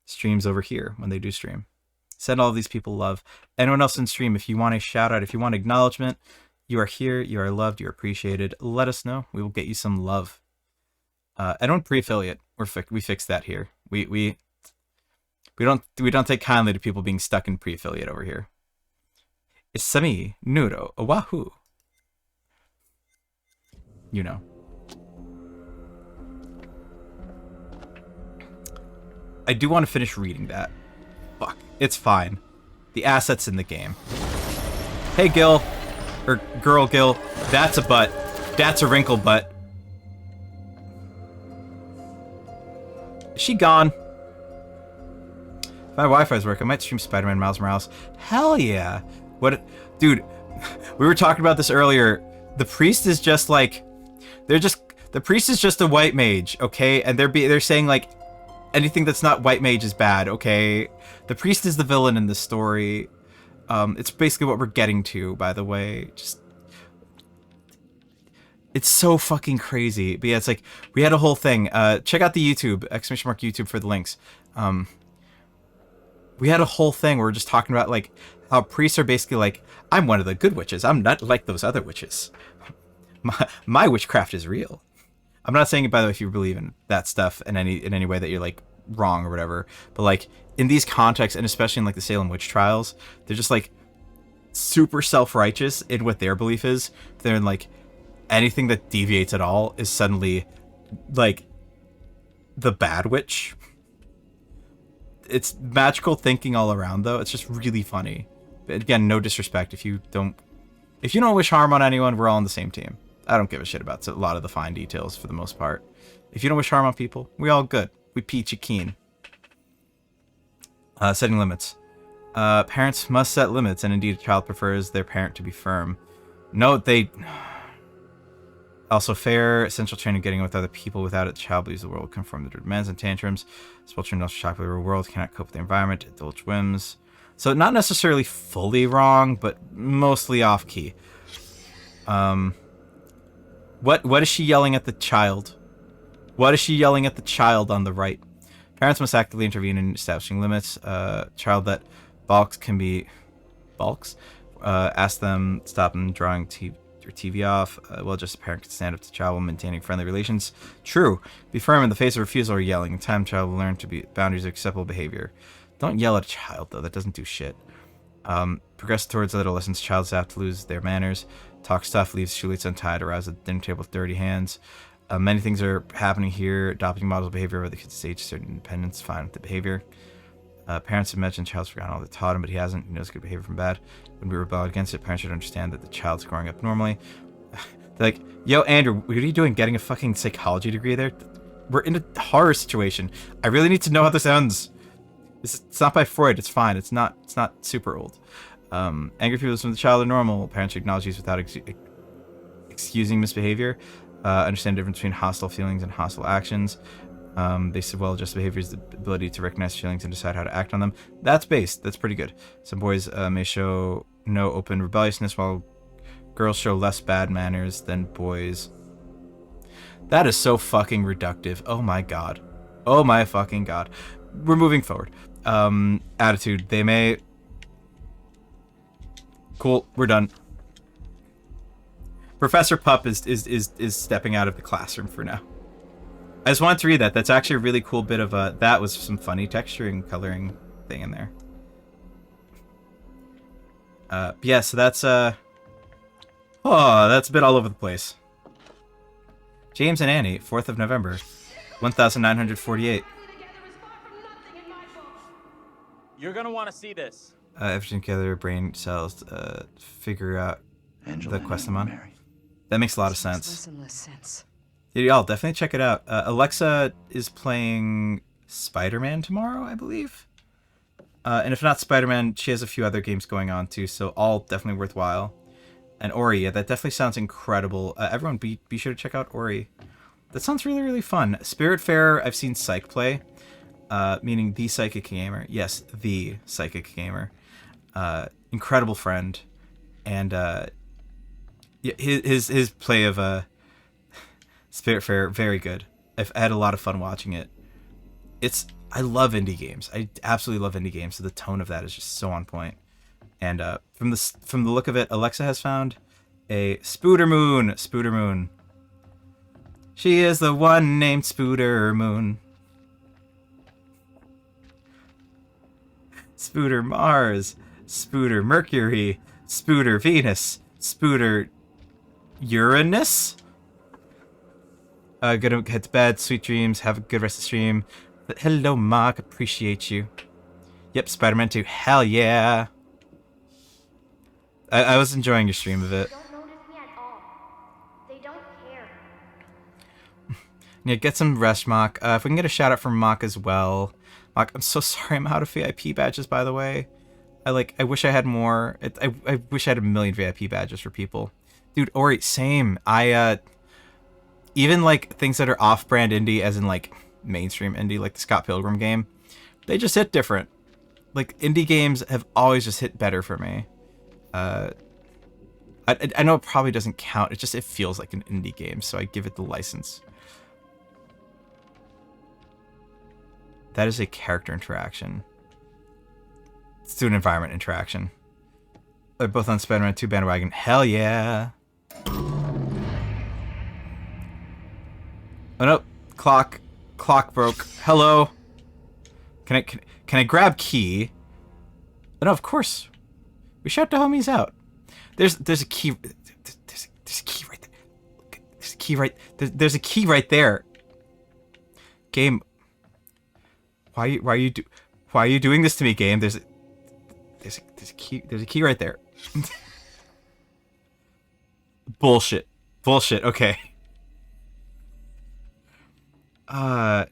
Speaker 1: Streams over here when they do stream. Send all of these people love. Anyone else in stream, if you want a shout out, if you want acknowledgement, you are here, you are loved, you are appreciated. Let us know. We will get you some love. I don't pre-affiliate. We fixed that here. We don't take kindly to people being stuck in pre-affiliate over here. Isami Nuro Oahu. You know. I do want to finish reading that. Fuck. It's fine. The asset's in the game. Hey, Gil. Or girl Gil. That's a butt. That's a wrinkle butt. Is she gone? If my Wi-Fi's work, I might stream Spider-Man Miles Morales. Hell yeah. What? Dude, we were talking about this earlier. The priest is just like... The priest is just a white mage, okay? And they're saying like anything that's not white mage is bad, okay? The priest is the villain in this story. It's basically what we're getting to, by the way. It's so fucking crazy. But yeah, it's like we had a whole thing. Check out the YouTube, !YouTube for the links. We had a whole thing where we're just talking about like how priests are basically like, I'm one of the good witches. I'm not like those other witches. My witchcraft is real. I'm not saying it, by the way, if you believe in that stuff in any way that you're like wrong or whatever, but like in these contexts, and especially in like the Salem witch trials, they're just like super self-righteous in what their belief is. They're like anything that deviates at all is suddenly like the bad witch. It's magical thinking all around though. It's just really funny. But again, no disrespect. If you don't wish harm on anyone, we're all on the same team. I don't give a shit about a lot of the fine details for the most part. If you don't wish harm on people, we all good. We peachy keen. Setting limits. Parents must set limits, and indeed a child prefers their parent to be firm. Note they... Also fair, essential training getting on with other people. Without it, the child believes the world will conform to their demands and tantrums. Spoiled children also shocked by the real world, cannot cope with the environment, indulge whims. So not necessarily fully wrong, but mostly off-key. What is she yelling at the child? What is she yelling at the child on the right? Parents must actively intervene in establishing limits. Child that balks can be... Balks? Ask them, stop them drawing TV off. Well, just a parent can stand up to the child while maintaining friendly relations. True. Be firm in the face of refusal or yelling. In time, child will learn to be boundaries of acceptable behavior. Don't yell at a child, though. That doesn't do shit. Progress towards adolescence. Child's apt to lose their manners. Talk stuff, leaves shoelaces untied, arrives at the dinner table with dirty hands. Many things are happening here. Adopting models of behavior over the kid's age, certain independence, fine with the behavior. Parents imagine child's forgotten all they taught him, but he hasn't. He knows good behavior from bad. When we rebel against it, parents should understand that the child's growing up normally. They're like, yo, Andrew, what are you doing getting a fucking psychology degree there? We're in a horror situation. I really need to know how this ends. It's not by Freud. It's fine. It's not super old. Angry feelings from the child are normal. Parents should acknowledge these without excusing misbehavior. Understand the difference between hostile feelings and hostile actions. Basic well-adjusted behavior is the ability to recognize feelings and decide how to act on them. That's based. That's pretty good. Some boys may show no open rebelliousness, while girls show less bad manners than boys. That is so fucking reductive. Oh my god. Oh my fucking god. We're moving forward. Attitude. They may... Cool. We're done. Professor Pup is stepping out of the classroom for now. I just wanted to read that. That's actually a really cool bit of that was some funny texturing, coloring thing in there. Yeah, so that's that's a bit all over the place. James and Annie, 4th of November, 1948.
Speaker 4: You're gonna want to see this.
Speaker 1: Everything together, brain cells, figure out
Speaker 10: Angela
Speaker 1: the quest
Speaker 10: and
Speaker 1: I'm on.
Speaker 10: Mary.
Speaker 1: That makes a lot of
Speaker 8: Makes
Speaker 1: sense.
Speaker 8: less and less sense.
Speaker 1: Yeah, y'all definitely check it out. Alexa is playing Spider-Man tomorrow, I believe. And if not Spider-Man, she has a few other games going on too, so all definitely worthwhile. And Ori, yeah, that definitely sounds incredible. Everyone, be sure to check out Ori. That sounds really, really fun. Spiritfarer, I've seen Psych play, meaning the Psychic Gamer. Yes, the Psychic Gamer. Incredible friend, and yeah, his play of Spiritfarer, very good. I've had a lot of fun watching it. I love indie games. I absolutely love indie games. So the tone of that is just so on point. And from the look of it, Alexa has found a Spooder Moon. She is the one named Spooder Moon. Spooder Mars, Spooder Mercury, Spooder Venus, Spooder Uranus. Gonna head to bed, sweet dreams, have a good rest of the stream. But hello, Mark, appreciate you. Yep, Spider-Man 2, hell yeah. I was enjoying your stream of it.
Speaker 11: They don't notice me at all. They don't care.
Speaker 1: Yeah, get some rest, Mock. If we can get a shout out from Mock as well. Mock, I'm so sorry I'm out of VIP badges, by the way. I wish I had more. I wish I had a million VIP badges for people. Dude, Ori, same. Even like things that are off-brand indie, as in like mainstream indie, like the Scott Pilgrim game, they just hit different. Like indie games have always just hit better for me. I know it probably doesn't count. It feels like an indie game, so I give it the license. That is a character interaction. Student environment interaction. They're both on Spider-Man 2 bandwagon. Hell yeah. Oh no, clock broke. Hello. Can I grab key? Oh, no, of course. We shout the homies out. There's a key. There's a key right there. There's a key right. There's a key right there. Game. Why are you doing this to me, game? There's a key right there. Bullshit. Okay.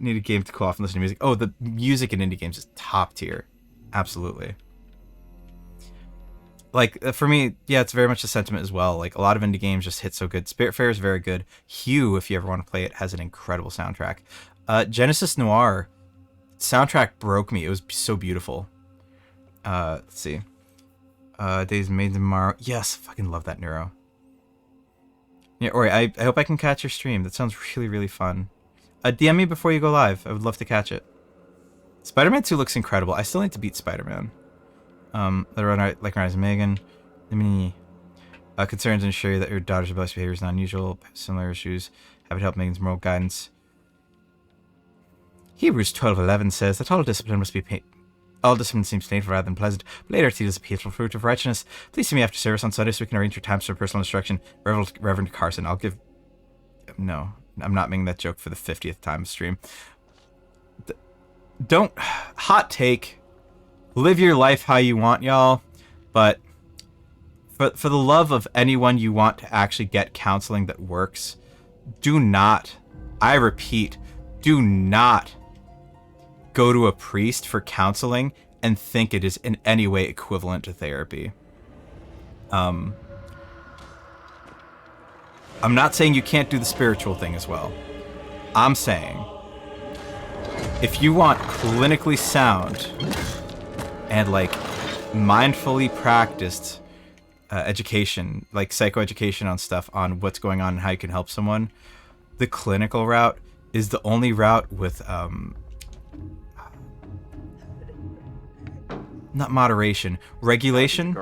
Speaker 1: Need a game to cool off and listen to music. Oh, the music in indie games is top tier. Absolutely. like for me, yeah, it's very much a sentiment as well. Like a lot of indie games just hit so good. Spiritfarer is very good. Hue, if you ever want to play it, has an incredible soundtrack. Genesis Noir soundtrack broke me. It was so beautiful. Let's see. Days Made Tomorrow. Yes, fucking love that Neuro. Yeah, Ori, I hope I can catch your stream. That sounds really, really fun. DM me before you go live. I would love to catch it. Spider-Man 2 looks incredible. I still need to beat Spider-Man. Like Rise of Megan. Concerns ensure that your daughter's rebellious behavior is not unusual. Similar issues. Have it help Megan's moral guidance. Hebrews 12:11 says that all discipline must be all discipline seems painful rather than pleasant, but later it is a peaceful fruit of righteousness. Please see me after service on Sunday so we can arrange your times for personal instruction. Reverend Carson, I'll give... No, I'm not making that joke for the 50th time stream. Don't... Hot take. Live your life how you want, y'all. But for the love of anyone you want to actually get counseling that works, do not, I repeat, do not go to a priest for counseling and think it is in any way equivalent to therapy. I'm not saying you can't do the spiritual thing as well. I'm saying if you want clinically sound and like mindfully practiced education, like psychoeducation on stuff on what's going on and how you can help someone, the clinical route is the only route with not moderation, regulation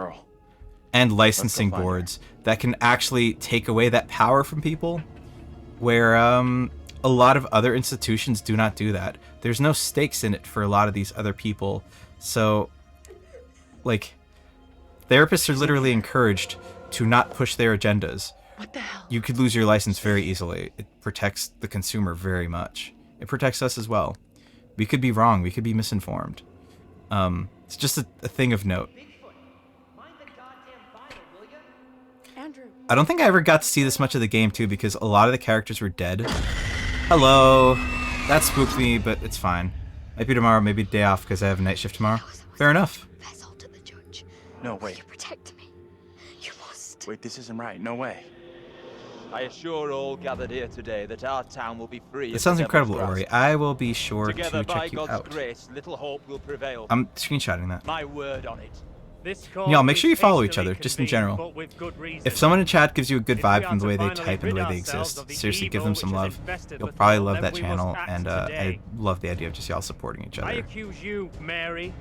Speaker 1: and licensing boards that can actually take away that power from people, where a lot of other institutions do not do that. There's no stakes in it for a lot of these other people. So, like, therapists are literally encouraged to not push their agendas.
Speaker 7: What the hell?
Speaker 1: You could lose your license very easily. It protects the consumer very much. It protects us as well. We could be wrong. We could be misinformed. It's just a thing of note.
Speaker 7: Andrew.
Speaker 1: I don't think I ever got to see this much of the game, too, because a lot of the characters were dead. Hello. That spooked me, but it's fine. Might be tomorrow, maybe day off because I have a night shift tomorrow. Fair enough.
Speaker 4: No, wait.
Speaker 11: You protect me. You must.
Speaker 4: Wait, this isn't right. No way.
Speaker 10: I assure all gathered here today that our town will be free.
Speaker 1: It sounds incredible, Ori. I will be sure
Speaker 10: Together,
Speaker 1: to
Speaker 10: by
Speaker 1: check you
Speaker 10: God's
Speaker 1: out.
Speaker 10: grace, little hope will prevail.
Speaker 1: I'm screenshotting that.
Speaker 10: My word on it.
Speaker 1: Y'all, make sure you follow each other, just in general. If someone in chat gives you a good vibe from the way they type and the way they exist, seriously give them some love. You'll probably love that channel, and I love the idea of just y'all supporting each
Speaker 9: I
Speaker 1: other.
Speaker 9: accuse you, Mary,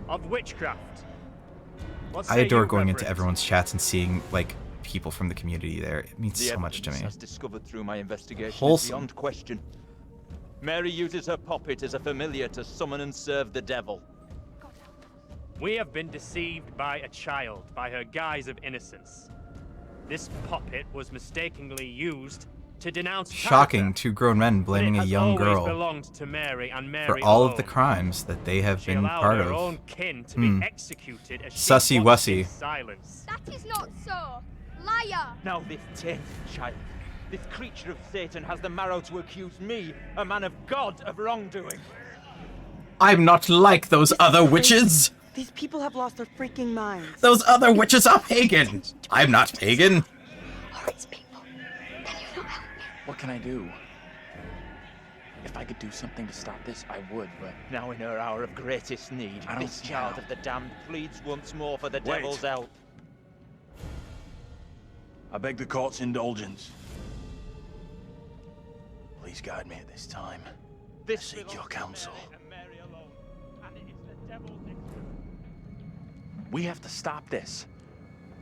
Speaker 9: of witchcraft.
Speaker 1: I adore going into everyone's chats and seeing, like, people from the community there. It means so much to me.
Speaker 10: As discovered through my investigation is
Speaker 1: Wholesome.
Speaker 10: beyond question. Mary uses her puppet as a familiar to summon and serve the devil.
Speaker 9: We have been deceived by a child, by her guise of innocence. This puppet was mistakenly used to denounce
Speaker 1: Shocking, two grown men blaming a young girl
Speaker 9: to Mary and Mary
Speaker 1: for all
Speaker 9: alone.
Speaker 1: of the crimes that they have
Speaker 9: She
Speaker 1: been
Speaker 9: allowed
Speaker 1: part
Speaker 9: her
Speaker 1: of.
Speaker 9: own kin to be executed as she
Speaker 1: Sussy
Speaker 9: watched
Speaker 1: wussy.
Speaker 9: in silence.
Speaker 11: That is not so. Liar!
Speaker 10: Now this tainted child, this creature of Satan has the marrow to accuse me, a man of God, of wrongdoing.
Speaker 1: I'm not like those other witches!
Speaker 7: These people have lost their freaking minds.
Speaker 1: Those other witches are pagan! I'm not pagan!
Speaker 4: What can I do? If I could do something to stop this, I would, but...
Speaker 10: Now in her hour of greatest need,
Speaker 4: I don't
Speaker 10: this
Speaker 4: see
Speaker 10: child
Speaker 4: how.
Speaker 10: of the damned pleads once more for the
Speaker 3: Wait.
Speaker 10: devil's help.
Speaker 3: I beg the court's indulgence. Please guide me at this time. I seek your counsel.
Speaker 4: We have to stop this.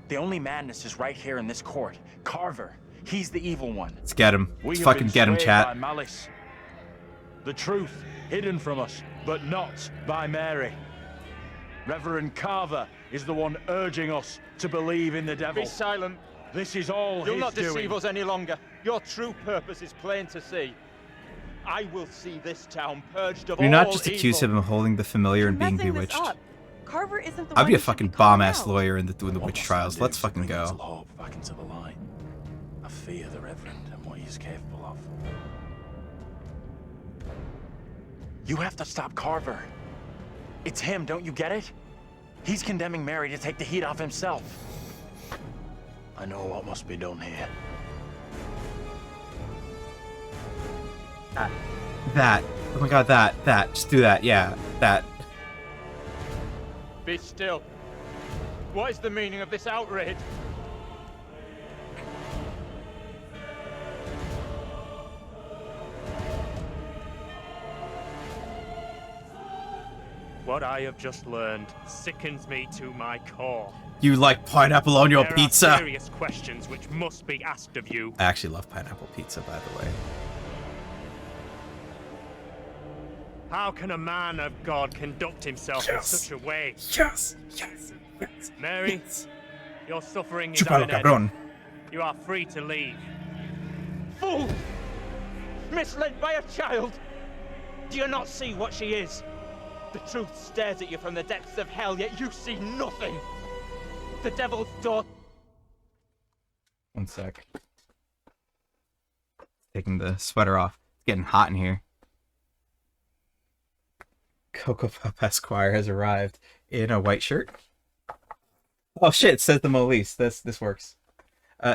Speaker 4: The only madness is right here in this court. Carver, he's the evil one.
Speaker 1: Let's get him.
Speaker 3: We
Speaker 1: Let's
Speaker 3: have
Speaker 1: fucking
Speaker 3: been
Speaker 1: get him,
Speaker 3: swayed
Speaker 1: chat.
Speaker 3: by malice. The truth hidden from us, but not by Mary. Reverend Carver is the one urging us to believe in the devil.
Speaker 10: Be silent.
Speaker 3: This is all
Speaker 10: You'll
Speaker 3: his
Speaker 10: not deceive
Speaker 3: doing.
Speaker 10: us any longer. Your true purpose is plain to see. I will see this town purged of
Speaker 1: Do
Speaker 10: all
Speaker 1: not just accuse
Speaker 10: evil.
Speaker 1: him of holding the familiar and being
Speaker 7: Messing this
Speaker 1: bewitched.
Speaker 7: up. Carver isn't the
Speaker 1: I'd
Speaker 7: one
Speaker 1: be a
Speaker 7: who should
Speaker 1: fucking
Speaker 7: calling
Speaker 1: bomb-ass
Speaker 7: out.
Speaker 1: lawyer in doing the
Speaker 3: What
Speaker 1: witch
Speaker 3: must I
Speaker 1: trials.
Speaker 3: do
Speaker 1: Let's
Speaker 3: to
Speaker 1: fucking
Speaker 3: bring little
Speaker 1: go.
Speaker 3: hope back into the light? I fear the Reverend and what he is capable of.
Speaker 4: You have to stop Carver. It's him, don't you get it? He's condemning Mary to take the heat off himself.
Speaker 3: I know what must be done here.
Speaker 1: That. Oh my god, that. Just do that, yeah. That.
Speaker 12: Be still. What is the meaning of this outrage?
Speaker 9: What I have just learned sickens me to my core.
Speaker 1: You like pineapple on your
Speaker 9: There
Speaker 1: pizza?
Speaker 9: are serious questions which must be asked of you.
Speaker 1: I actually love pineapple pizza, by the way.
Speaker 9: How can a man of God conduct himself in such a way?
Speaker 1: Yes.
Speaker 9: Mary, your suffering is
Speaker 1: Chúpalo,
Speaker 9: at an
Speaker 1: cabrón.
Speaker 9: end. You are free to leave.
Speaker 12: Fool! Misled by a child! Do you not see what she is? The truth stares at you from the depths of hell, yet you see nothing! The devil's daughter...
Speaker 1: One sec. Taking the sweater off. It's getting hot in here. Cocoa Puff Esquire has arrived in a white shirt. Oh shit, says the Molise. This works.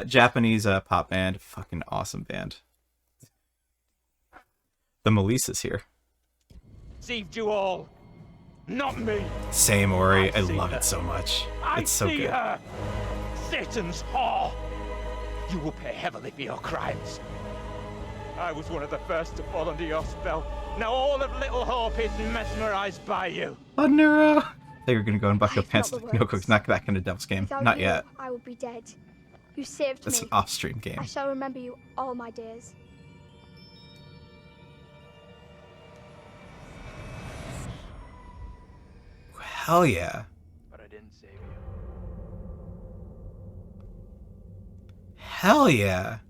Speaker 1: Japanese pop band. Fucking awesome band. The Molise is here.
Speaker 12: Deceived you all! Not me!
Speaker 1: Same, Ori. I
Speaker 12: see
Speaker 1: love
Speaker 12: her.
Speaker 1: it so much.
Speaker 12: I
Speaker 1: It's so
Speaker 12: see
Speaker 1: good.
Speaker 12: her! Satan's whore! You will pay heavily for your crimes. I was one of the first to fall under your spell. Now all of Little Hope is mesmerized by you.
Speaker 1: Thundera! They were gonna go and buckle
Speaker 13: I felt
Speaker 1: pants.
Speaker 13: the
Speaker 1: No,
Speaker 13: words.
Speaker 1: Cook's not back into Devil's Game.
Speaker 13: Without
Speaker 1: Not
Speaker 13: you,
Speaker 1: yet.
Speaker 13: I would be dead. You saved
Speaker 1: That's
Speaker 13: me.
Speaker 1: an off-stream game.
Speaker 13: I shall remember you all my days.
Speaker 1: Hell yeah.
Speaker 12: But I didn't save you.
Speaker 1: Hell yeah.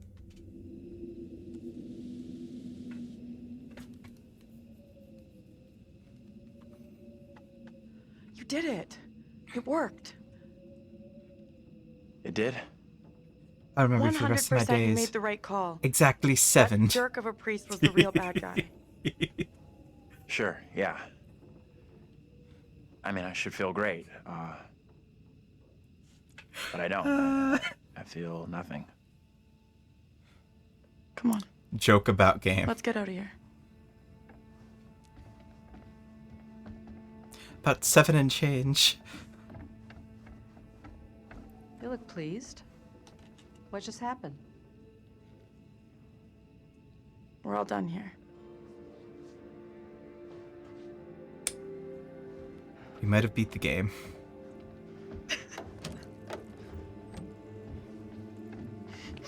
Speaker 7: You did it. It worked.
Speaker 3: It did?
Speaker 1: I remember for the rest of my
Speaker 7: 100% you
Speaker 1: days.
Speaker 7: made the right call.
Speaker 1: Exactly 7.
Speaker 7: That jerk of a priest was the real bad guy.
Speaker 4: Sure, yeah. I mean, I should feel great. But I don't. I feel nothing.
Speaker 7: Come on,
Speaker 1: Joke about game.
Speaker 7: let's get out of here.
Speaker 1: About 7 and change.
Speaker 8: You look pleased. What just happened?
Speaker 7: We're all done here.
Speaker 1: We might have beat the game.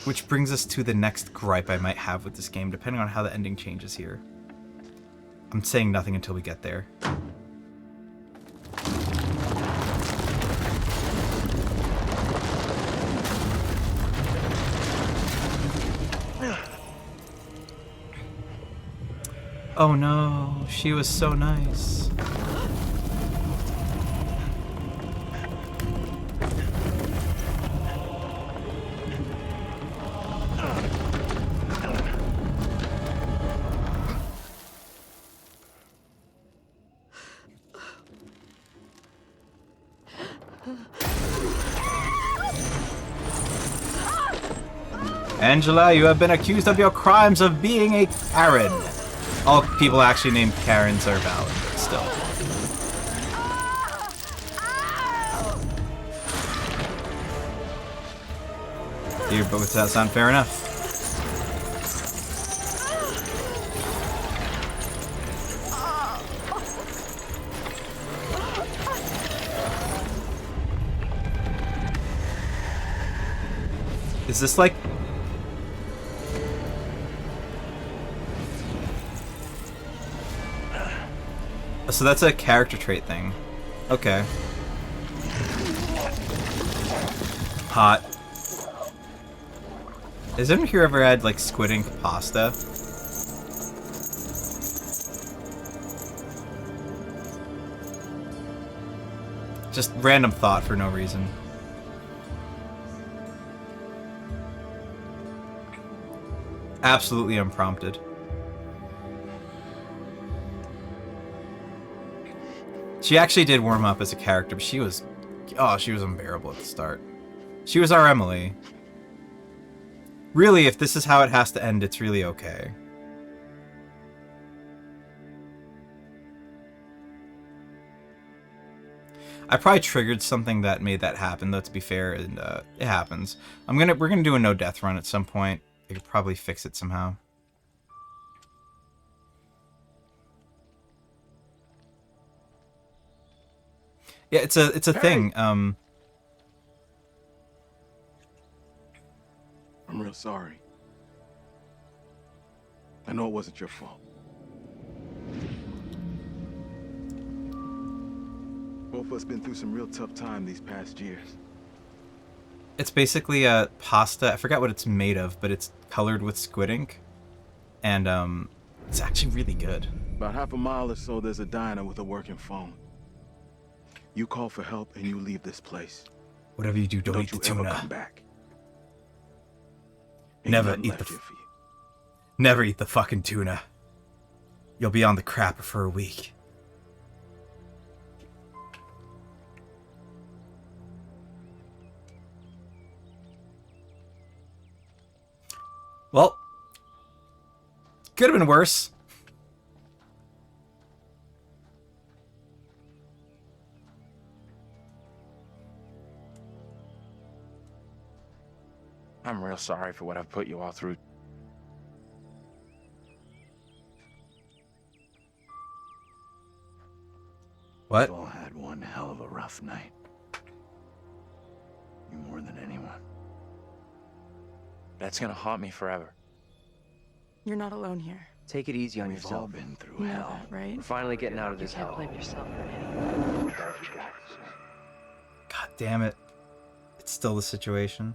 Speaker 1: Which brings us to the next gripe I might have with this game, depending on how the ending changes here. I'm saying nothing until we get there. Oh no, she was so nice. Angela, you have been accused of your crimes of being a Karen. All people actually named Karens are valid, but still. Dear, but does that sound fair enough? Is this like... So that's a character trait thing. Okay. Hot. Has anyone here ever had, like, squid ink pasta? Just random thought for no reason. Absolutely unprompted. She actually did warm up as a character, but she was Oh, she was unbearable at the start. She was our Emily. Really, if this is how it has to end, it's really okay. I probably triggered something that made that happen, though, to be fair, and it happens. We're gonna do a no death run at some point. I could probably fix it somehow. Yeah, it's a thing.
Speaker 14: I'm real sorry. I know it wasn't your fault. Both of us been through some real tough time these past years.
Speaker 1: It's basically a pasta. I forgot what it's made of, but it's colored with squid ink, and it's actually really good.
Speaker 14: About half a mile or so, there's a diner with a working phone. You call for help and you leave this place.
Speaker 1: Whatever you do, don't eat the tuna.
Speaker 14: Ever come back.
Speaker 1: Never eat the. Never eat the fucking tuna. You'll be on the crapper for a week. Well, could have been worse.
Speaker 4: I'm real sorry for what I've put you all through.
Speaker 1: What?
Speaker 10: We've all had one hell of a rough night. You more than anyone.
Speaker 4: That's gonna haunt me forever.
Speaker 7: You're not alone here.
Speaker 5: Take it easy on
Speaker 10: We've
Speaker 5: yourself.
Speaker 10: all been through
Speaker 7: You know
Speaker 10: hell.
Speaker 7: that, right?
Speaker 5: We're finally getting out of this hell.
Speaker 8: Blame yourself for anything.
Speaker 1: God damn it. It's still the situation.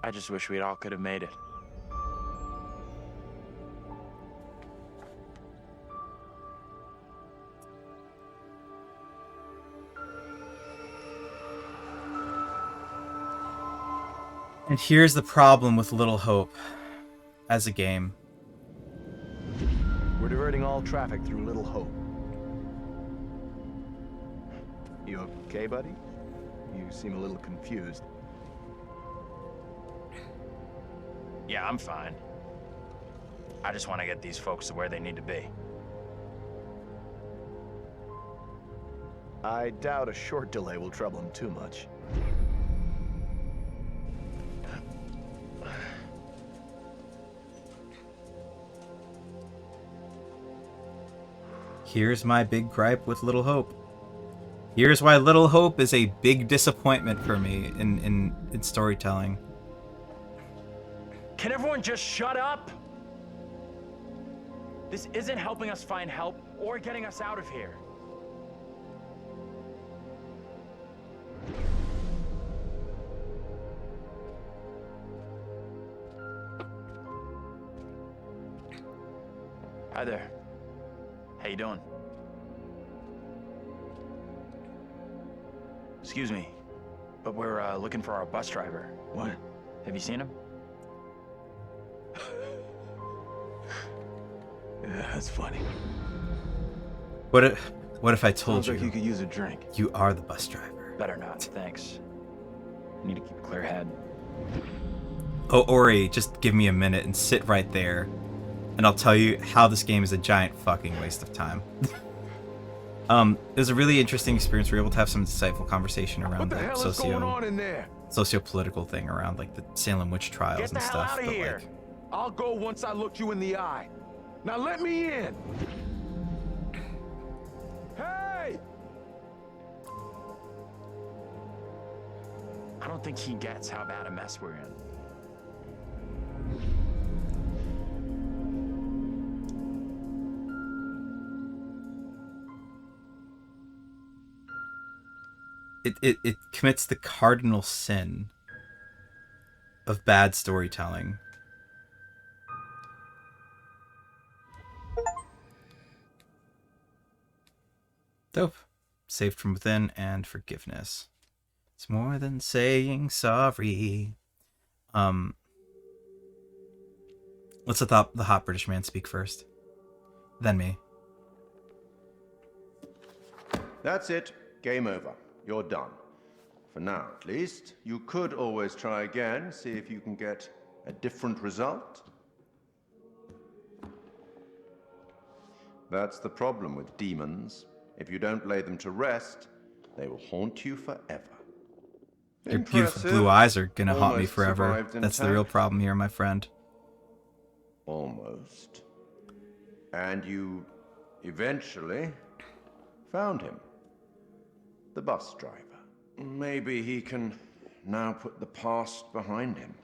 Speaker 4: I just wish we all could have made it.
Speaker 1: And here's the problem with Little Hope as a game.
Speaker 6: We're diverting all traffic through Little Hope. You okay, buddy? You seem a little confused.
Speaker 4: Yeah, I'm fine. I just want to get these folks to where they need to be.
Speaker 6: I doubt a short delay will trouble him too much.
Speaker 1: Here's my big gripe with Little Hope. Here's why Little Hope is a big disappointment for me in storytelling.
Speaker 4: Can everyone just shut up? This isn't helping us find help or getting us out of here. Hi there. How you doing? Excuse me, but we're looking for our bus driver.
Speaker 14: What?
Speaker 4: Have you seen him?
Speaker 14: Yeah, that's funny.
Speaker 1: What if I told
Speaker 14: Sounds like
Speaker 1: you
Speaker 14: you could use a drink.
Speaker 1: you are the bus driver?
Speaker 4: Better not, thanks. I need to keep a clear head.
Speaker 1: Oh, Ori, just give me a minute and sit right there, and I'll tell you how this game is a giant fucking waste of time. It was a really interesting experience. We were able to have some insightful conversation around the
Speaker 14: hell is going on in there?
Speaker 1: socio-political thing around like the Salem witch trials
Speaker 14: Get the
Speaker 1: and
Speaker 14: hell
Speaker 1: stuff.
Speaker 14: out of
Speaker 1: but,
Speaker 14: here!
Speaker 1: like,
Speaker 14: I'll go once I look you in the eye. Now let me in! Hey!
Speaker 4: I don't think he gets how bad a mess we're in.
Speaker 1: it commits the cardinal sin of bad storytelling. Dope. Saved from within and forgiveness. It's more than saying sorry. Let's let the hot British man speak first. Then me.
Speaker 15: That's it. Game over. You're done. For now, at least. You could always try again, see if you can get a different result. That's the problem with demons. If you don't lay them to rest, they will haunt you forever.
Speaker 1: Your beautiful blue eyes are gonna haunt me
Speaker 15: Almost
Speaker 1: forever.
Speaker 15: survived
Speaker 1: That's the real
Speaker 15: intact.
Speaker 1: problem here, my friend.
Speaker 15: Almost. And you eventually found him. The bus driver. Maybe he can now put the past behind him.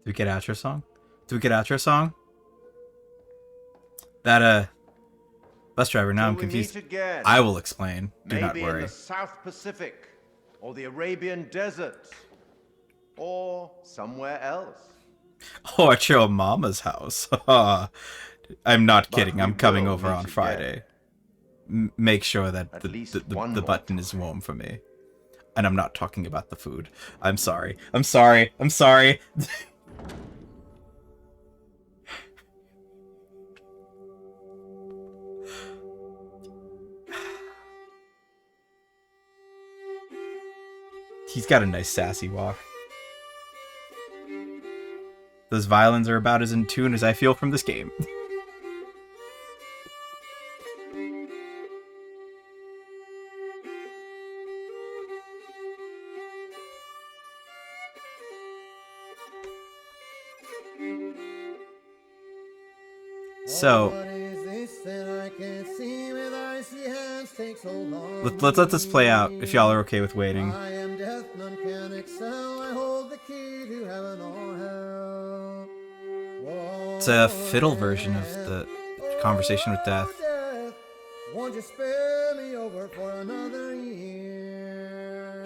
Speaker 1: Do we get outro song? Do we get outro song? That, bus driver, now I'm
Speaker 15: Till we
Speaker 1: confused.
Speaker 15: meet again.
Speaker 1: I will explain. Do not
Speaker 15: Maybe in
Speaker 1: worry.
Speaker 15: the South Pacific, or the Arabian Desert, or somewhere else.
Speaker 1: Oh, at your mama's house. I'm not kidding.
Speaker 15: we
Speaker 1: I'm coming
Speaker 15: will
Speaker 1: over
Speaker 15: meet
Speaker 1: on
Speaker 15: again.
Speaker 1: Friday. Make sure that
Speaker 15: At
Speaker 1: the
Speaker 15: least
Speaker 1: the
Speaker 15: one
Speaker 1: the
Speaker 15: more
Speaker 1: button is warm for me. And I'm not talking about the food. I'm sorry. I'm sorry. I'm sorry. He's got a nice sassy walk. Those violins are about as in tune as I feel from this game. So let's let this play out if y'all are okay with waiting.
Speaker 16: I am death, none can excel. I hold the key to heaven or hell.
Speaker 1: It's a fiddle version of the Conversation with Death.
Speaker 16: Death, won't you spare me over for another year?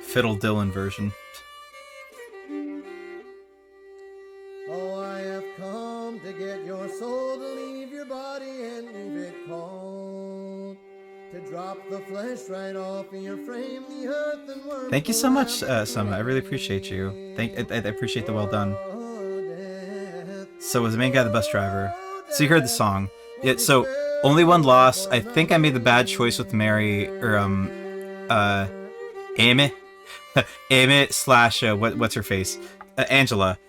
Speaker 1: Fiddle Dylan version.
Speaker 16: Oh, I have come to get your soul, to leave your body and leave it cold. To drop the flesh right off of your frame, the earth and worm.
Speaker 1: Thank you so much, Summer. I really appreciate you. I appreciate the well done. So was the main guy the bus driver? So you heard the song. Yeah, so only one loss. I think I made the bad choice with Mary or Amy. Amy slash what's her face? Angela.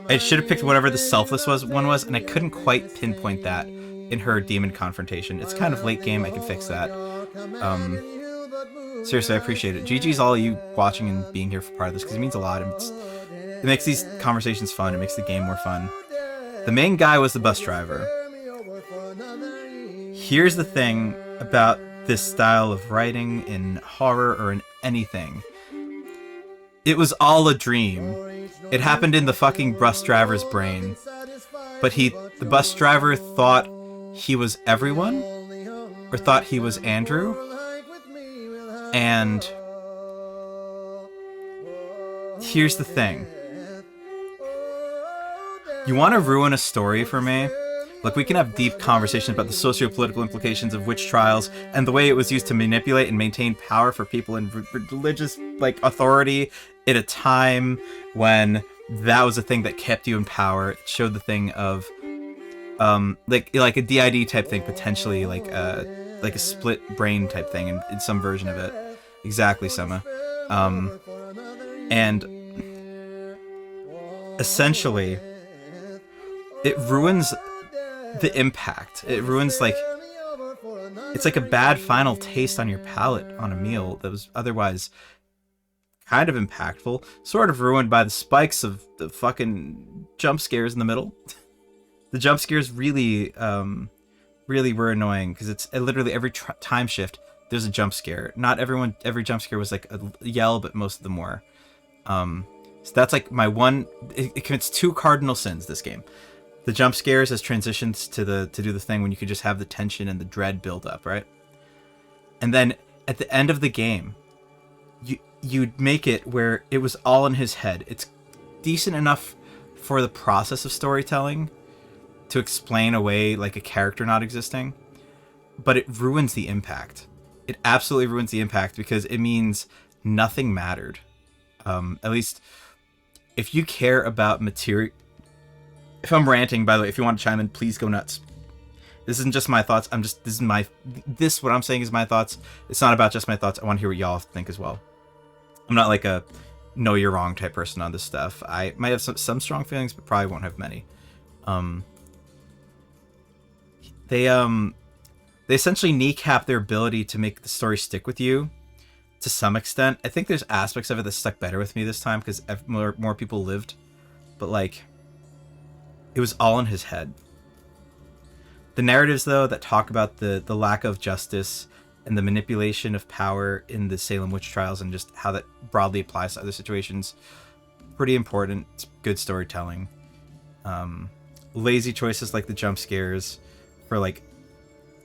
Speaker 1: I should have picked whatever the selfless one was, and I couldn't quite pinpoint that in her demon confrontation. It's kind of late game. I can fix that. Seriously, I appreciate it. GG's all of you watching and being here for part of this, because it means a lot. And it makes these conversations fun. It makes the game more fun. The main guy was the bus driver. Here's the thing about this style of writing in horror or in anything. It was all a dream. It happened in the fucking bus driver's brain. But the bus driver thought he was everyone, or thought he was Andrew. And here's the thing. You want to ruin a story for me? Look, we can have deep conversations about the socio-political implications of witch trials and the way it was used to manipulate and maintain power for people in religious authority at a time when that was a thing that kept you in power. It showed the thing of like a DID type thing, potentially like a split brain type thing in some version of it. Exactly, Summer. And essentially it ruins the impact. It ruins it's like a bad final taste on your palate on a meal that was otherwise kind of impactful, sort of ruined by the spikes of the fucking jump scares in the middle. The jump scares really were annoying because it's literally every time shift there's a jump scare. Not every jump scare was like a yell, but most of them were. So that's like my one. It commits two cardinal sins, this game. The jump scares as transitions to do the thing when you could just have the tension and the dread build up, right? And then at the end of the game, you'd make it where it was all in his head. It's decent enough for the process of storytelling to explain away like a character not existing, but it ruins the impact. it absolutely ruins the impact because it means nothing mattered. At least if you care about material. If I'm ranting, by the way, if you want to chime in, please go nuts. This isn't just my thoughts. What I'm saying is my thoughts. It's not about just my thoughts. I want to hear what y'all think as well. I'm not like a know you're wrong type person on this stuff. I might have some strong feelings, but probably won't have many. They essentially kneecap their ability to make the story stick with you to some extent. I think there's aspects of it that stuck better with me this time because more people lived, but like it was all in his head. The narratives though that talk about the lack of justice and the manipulation of power in the Salem witch trials and just how that broadly applies to other situations, pretty important. It's good storytelling. Lazy choices like the jump scares for like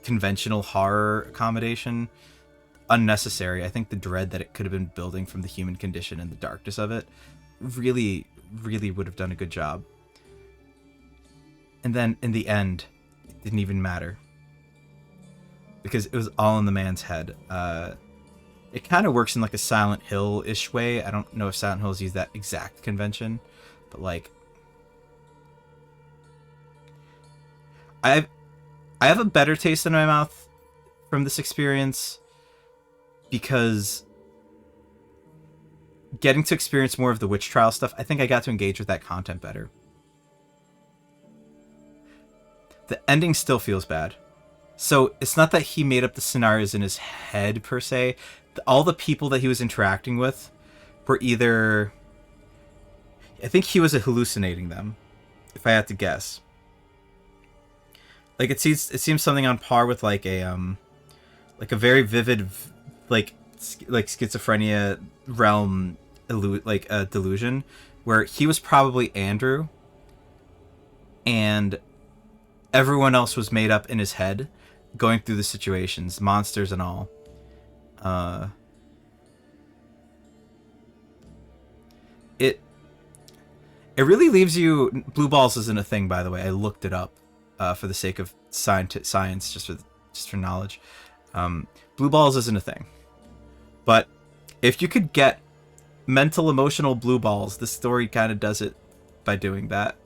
Speaker 1: conventional horror accommodation, unnecessary. I think the dread that it could have been building from the human condition and the darkness of it really would have done a good job. And then in the end, it didn't even matter because it was all in the man's head. It kind of works in like a Silent Hill-ish way. I don't know if Silent Hill's used that exact convention, but like I have a better taste in my mouth from this experience because getting to experience more of the witch trial stuff, I think I got to engage with that content better. The ending still feels bad. So it's not that he made up the scenarios in his head per se. All the people that he was interacting with were either... I think he was hallucinating them, if I had to guess. Like it seems something on par with like a very vivid like schizophrenia realm delusion where he was probably Andrew and everyone else was made up in his head going through the situations, monsters and all. It really leaves you... Blue balls isn't a thing, by the way. I looked it up for the sake of science, just for knowledge. Blue balls isn't a thing. But if you could get mental, emotional blue balls, the story kind of does it by doing that.